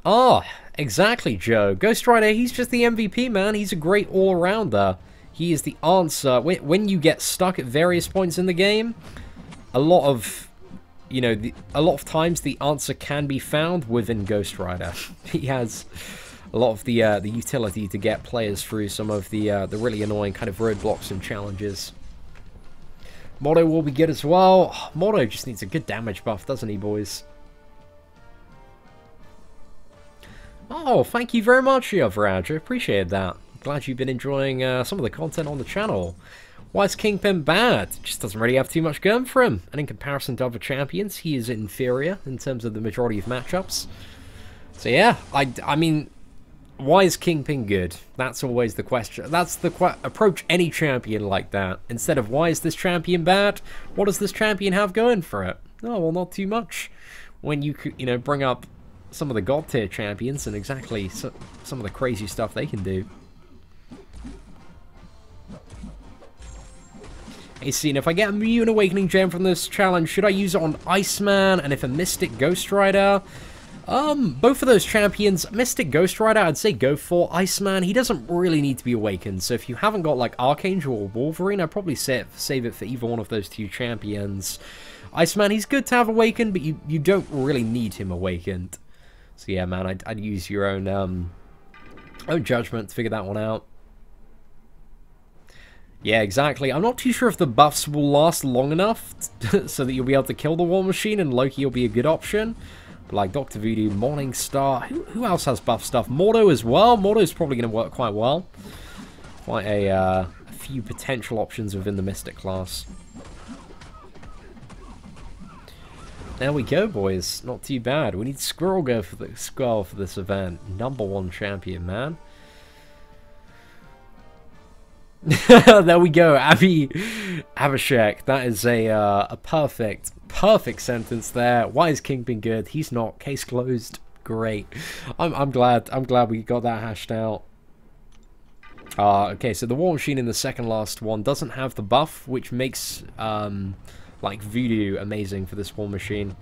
Oh, exactly, Joe. Ghost Rider, he's just the MVP, man. He's a great all-rounder. He is the answer. When you get stuck at various points in the game... a lot of, you know, a lot of times the answer can be found within Ghost Rider. He has a lot of the utility to get players through some of the really annoying kind of roadblocks and challenges. Motto will be good as well. Motto just needs a good damage buff, doesn't he, boys? Oh, thank you very much, Yovraj. I appreciate that. Glad you've been enjoying some of the content on the channel. Why is Kingpin bad? Just doesn't really have too much going for him. And in comparison to other champions, he is inferior in terms of the majority of matchups. So yeah, I mean, why is Kingpin good? That's always the question. That's the approach any champion like that. Instead of why is this champion bad? What does this champion have going for it? Oh, well, not too much. When you know, bring up some of the god tier champions and exactly some of the crazy stuff they can do. Hey, Seatin, if I get a Mutant Awakening gem from this challenge, should I use it on Iceman? And if a Mystic Ghost Rider? Both of those champions, Mystic Ghost Rider, I'd say go for. Iceman, he doesn't really need to be awakened. So if you haven't got, like, Archangel or Wolverine, I'd probably save it for either one of those two champions. Iceman, he's good to have awakened, but you don't really need him awakened. So yeah, man, I'd use your own judgment to figure that one out. Yeah, exactly. I'm not too sure if the buffs will last long enough so that you'll be able to kill the War Machine, and Loki will be a good option. But like Dr. Voodoo, Morningstar, who else has buff stuff? Mordo as well. Mordo's probably going to work quite well. Quite a few potential options within the Mystic class. There we go, boys. Not too bad. We need Squirrel Girl for this event. #1 champion, man. There we go, Abhishek. That is a perfect sentence there. Why is Kingpin good? He's not. Case closed. Great. I'm glad we got that hashed out. Okay, so the War Machine in the second last one doesn't have the buff, which makes like Voodoo amazing for this War Machine.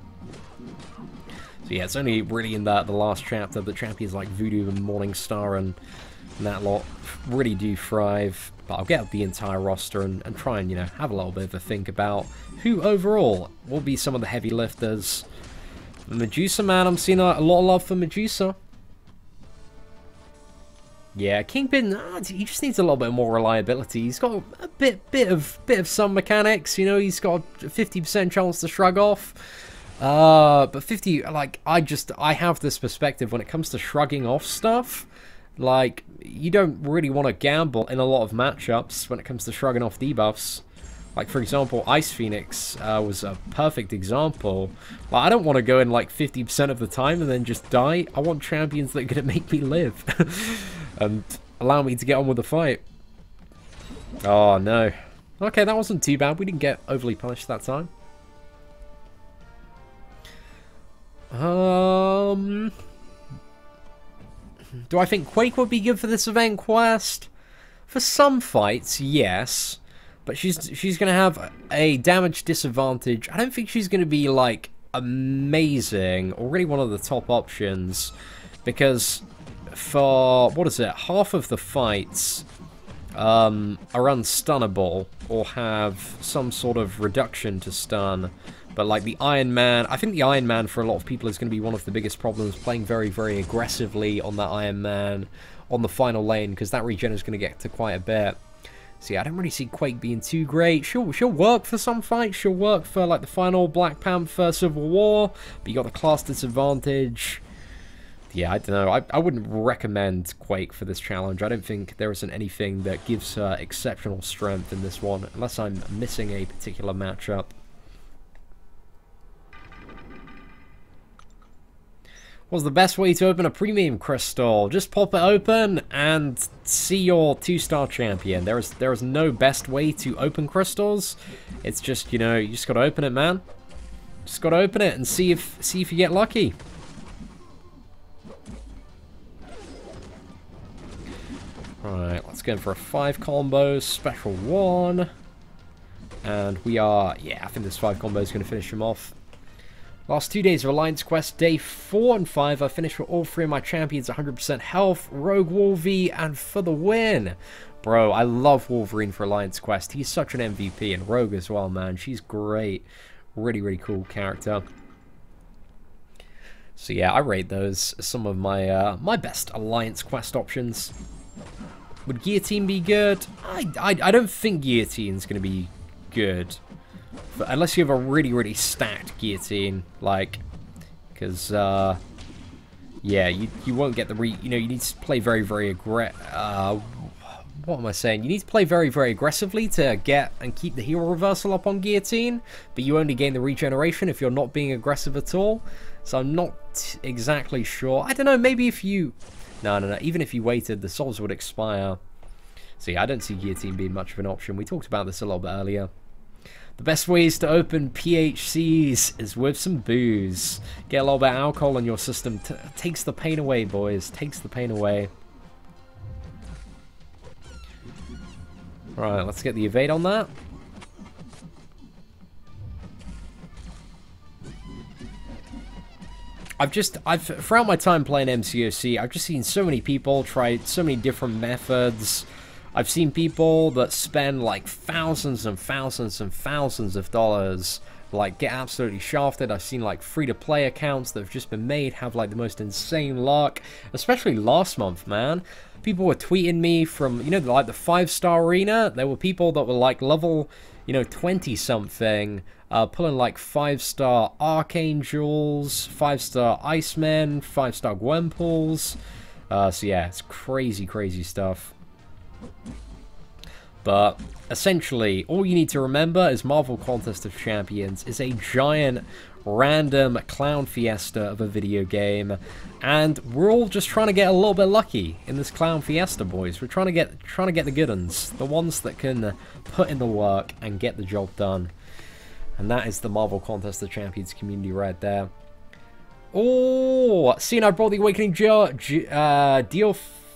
So yeah, it's only really in the last chapter that champions like Voodoo and Morningstar and that lot really do thrive. But I'll get up the entire roster and try and, you know, have a little bit of a think about who overall will be some of the heavy lifters. The Medusa, man, I'm seeing a lot of love for Medusa. Yeah, Kingpin, he just needs a little bit more reliability. He's got a bit of some mechanics, you know. He's got a 50% chance to shrug off. But 50, like, I have this perspective when it comes to shrugging off stuff. Like, you don't really want to gamble in a lot of matchups when it comes to shrugging off debuffs. Like, for example, Ice Phoenix was a perfect example. Like, I don't want to go in, like, 50% of the time and then just die. I want champions that are going to make me live. And allow me to get on with the fight. Oh, no. Okay, that wasn't too bad. We didn't get overly punished that time. Do I think Quake would be good for this event quest? For some fights, yes. But she's going to have a damage disadvantage. I don't think she's going to be, like, amazing. Or really one of the top options. Because for, what is it, half of the fights are unstunnable. Or have some sort of reduction to stun. But like the Iron Man, I think the Iron Man for a lot of people is going to be one of the biggest problems, playing very, very aggressively on that Iron Man on the final lane, because that regen is going to get to quite a bit. So yeah, I don't really see Quake being too great. She'll work for some fights, she'll work for like the final Black Panther Civil War, but you got the class disadvantage. Yeah, I don't know, I wouldn't recommend Quake for this challenge. I don't think there isn't anything that gives her exceptional strength in this one, unless I'm missing a particular matchup. What's the best way to open a premium crystal? Just pop it open and see your 2-star champion. There is no best way to open crystals. It's just, you know, you just gotta open it, man. Just gotta open it and see if you get lucky. Right, let's go in for a 5 combo, special 1. And we are, yeah, I think this 5 combo is gonna finish him off. Last 2 days of Alliance Quest, day 4 and 5, I finished with all 3 of my champions 100% health, Rogue Wolvie, and for the win. Bro, I love Wolverine for Alliance Quest. He's such an MVP, and Rogue as well, man. She's great. Really, really cool character. So yeah, I rate those as some of my my best Alliance Quest options. Would Guillotine be good? I don't think Guillotine's going to be good. But unless you have a really, really stacked Guillotine, like, because, yeah, you won't get the you know, you need to play very, very what am I saying? You need to play very, very aggressively to get and keep the hero reversal up on Guillotine, but you only gain the regeneration if you're not being aggressive at all, so I'm not exactly sure. I don't know, maybe if you... No, even if you waited, the souls would expire. So yeah, I don't see Guillotine being much of an option. We talked about this a little bit earlier. The best ways to open PHCs is with some booze. Get a little bit of alcohol in your system. Takes the pain away, boys. Takes the pain away. Right, let's get the evade on that. Throughout my time playing MCOC, I've just seen so many people try so many different methods. I've seen people that spend like thousands and thousands and thousands of dollars, like get absolutely shafted. I've seen like free-to-play accounts that have just been made have like the most insane luck, especially last month, man. People were tweeting me from, you know, like the 5-star arena. There were people that were like level, you know, 20-something, pulling like 5-star Archangels, 5-star Icemen, 5-star Gwempools. So yeah, it's crazy, crazy stuff. But essentially, all you need to remember is Marvel Contest of Champions is a giant random clown fiesta of a video game, and we're all just trying to get a little bit lucky in this clown fiesta, boys. We're trying to get the good ones, the ones that can put in the work and get the job done. And that is the Marvel Contest of Champions community right there. Oh, seeing I brought the Awakening deal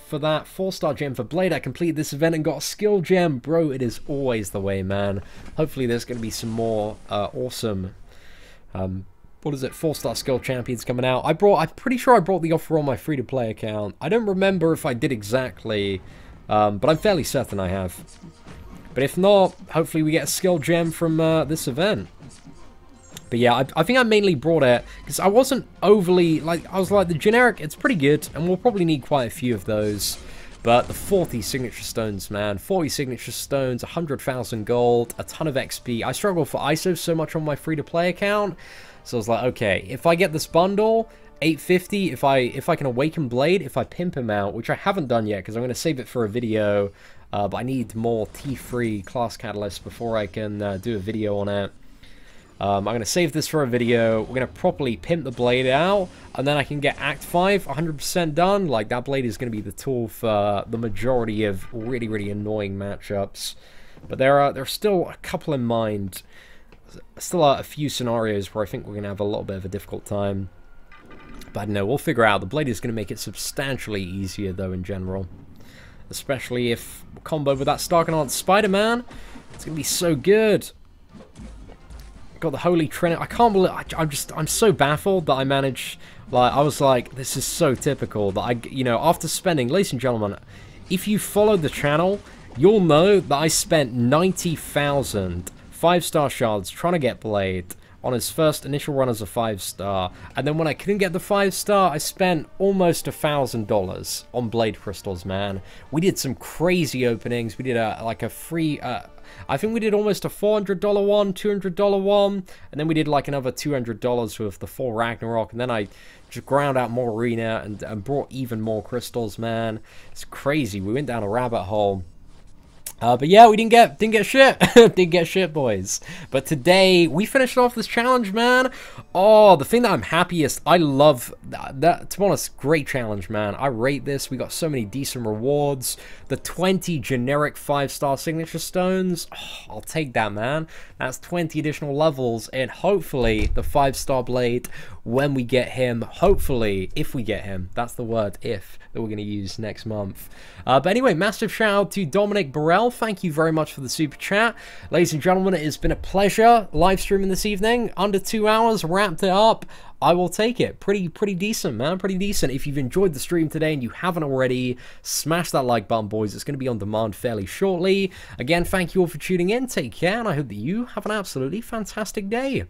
for that 4-star gem for Blade. I completed this event and got a skill gem. Bro, it is always the way, man. Hopefully there's going to be some more awesome, what is it, 4-star skill champions coming out. I'm pretty sure I brought the offer on my free-to-play account. I don't remember if I did exactly, but I'm fairly certain I have. But if not, hopefully we get a skill gem from this event. But yeah, I think I mainly brought it because I wasn't overly, like, I was like, the generic, it's pretty good, and we'll probably need quite a few of those. But the 40 signature stones, man, 40 signature stones, 100,000 gold, a ton of XP. I struggle for ISO so much on my free-to-play account, so I was like, okay, if I get this bundle, 850, if I can awaken Blade, if I pimp him out, which I haven't done yet because I'm going to save it for a video, but I need more T3 class catalysts before I can do a video on it. I'm going to save this for a video. We're going to properly pimp the Blade out, and then I can get Act 5 100% done. Like, that Blade is going to be the tool for the majority of really, really annoying matchups. But there are still a couple in mind. Still a few scenarios where I think we're going to have a little bit of a difficult time. But I don't know, we'll figure out. The blade is going to make it substantially easier, though, in general. Especially if we combo with that Starkanaut Spider-Man. It's going to be so good. Got the Holy Trinity. I can't believe... I'm so baffled that I managed... Like, I was like, this is so typical that I... You know, after spending... Ladies and gentlemen, if you followed the channel, you'll know that I spent 90,000 5-star shards trying to get Blade on his first initial run as a 5-star, and then when I couldn't get the 5-star, I spent almost $1,000 on Blade Crystals, man. We did some crazy openings. We did like a free, I think we did almost a $400 one, $200 one, and then we did like another $200 with the 4 Ragnarok, and then I just ground out more arena and brought even more crystals, man. It's crazy. We went down a rabbit hole. But yeah, we didn't get shit. Didn't get shit, boys. But today, we finished off this challenge, man. Oh, the thing that I'm happiest, I love that, to be honest, great challenge, man. I rate this. We got so many decent rewards. The 20 generic 5-star signature stones. Oh, I'll take that, man. That's 20 additional levels, and hopefully the 5-star blade when we get him. Hopefully, if we get him. That's the word, if, that we're going to use next month. But anyway, massive shout out to Dominic Burrell. Thank you very much for the super chat. Ladies and gentlemen, it has been a pleasure live streaming this evening. Under 2 hours, wrapped it up. I will take it. Pretty decent, man. Pretty decent. If you've enjoyed the stream today and you haven't already, smash that like button, boys. It's going to be on demand fairly shortly. Again, thank you all for tuning in. Take care, and I hope that you have an absolutely fantastic day.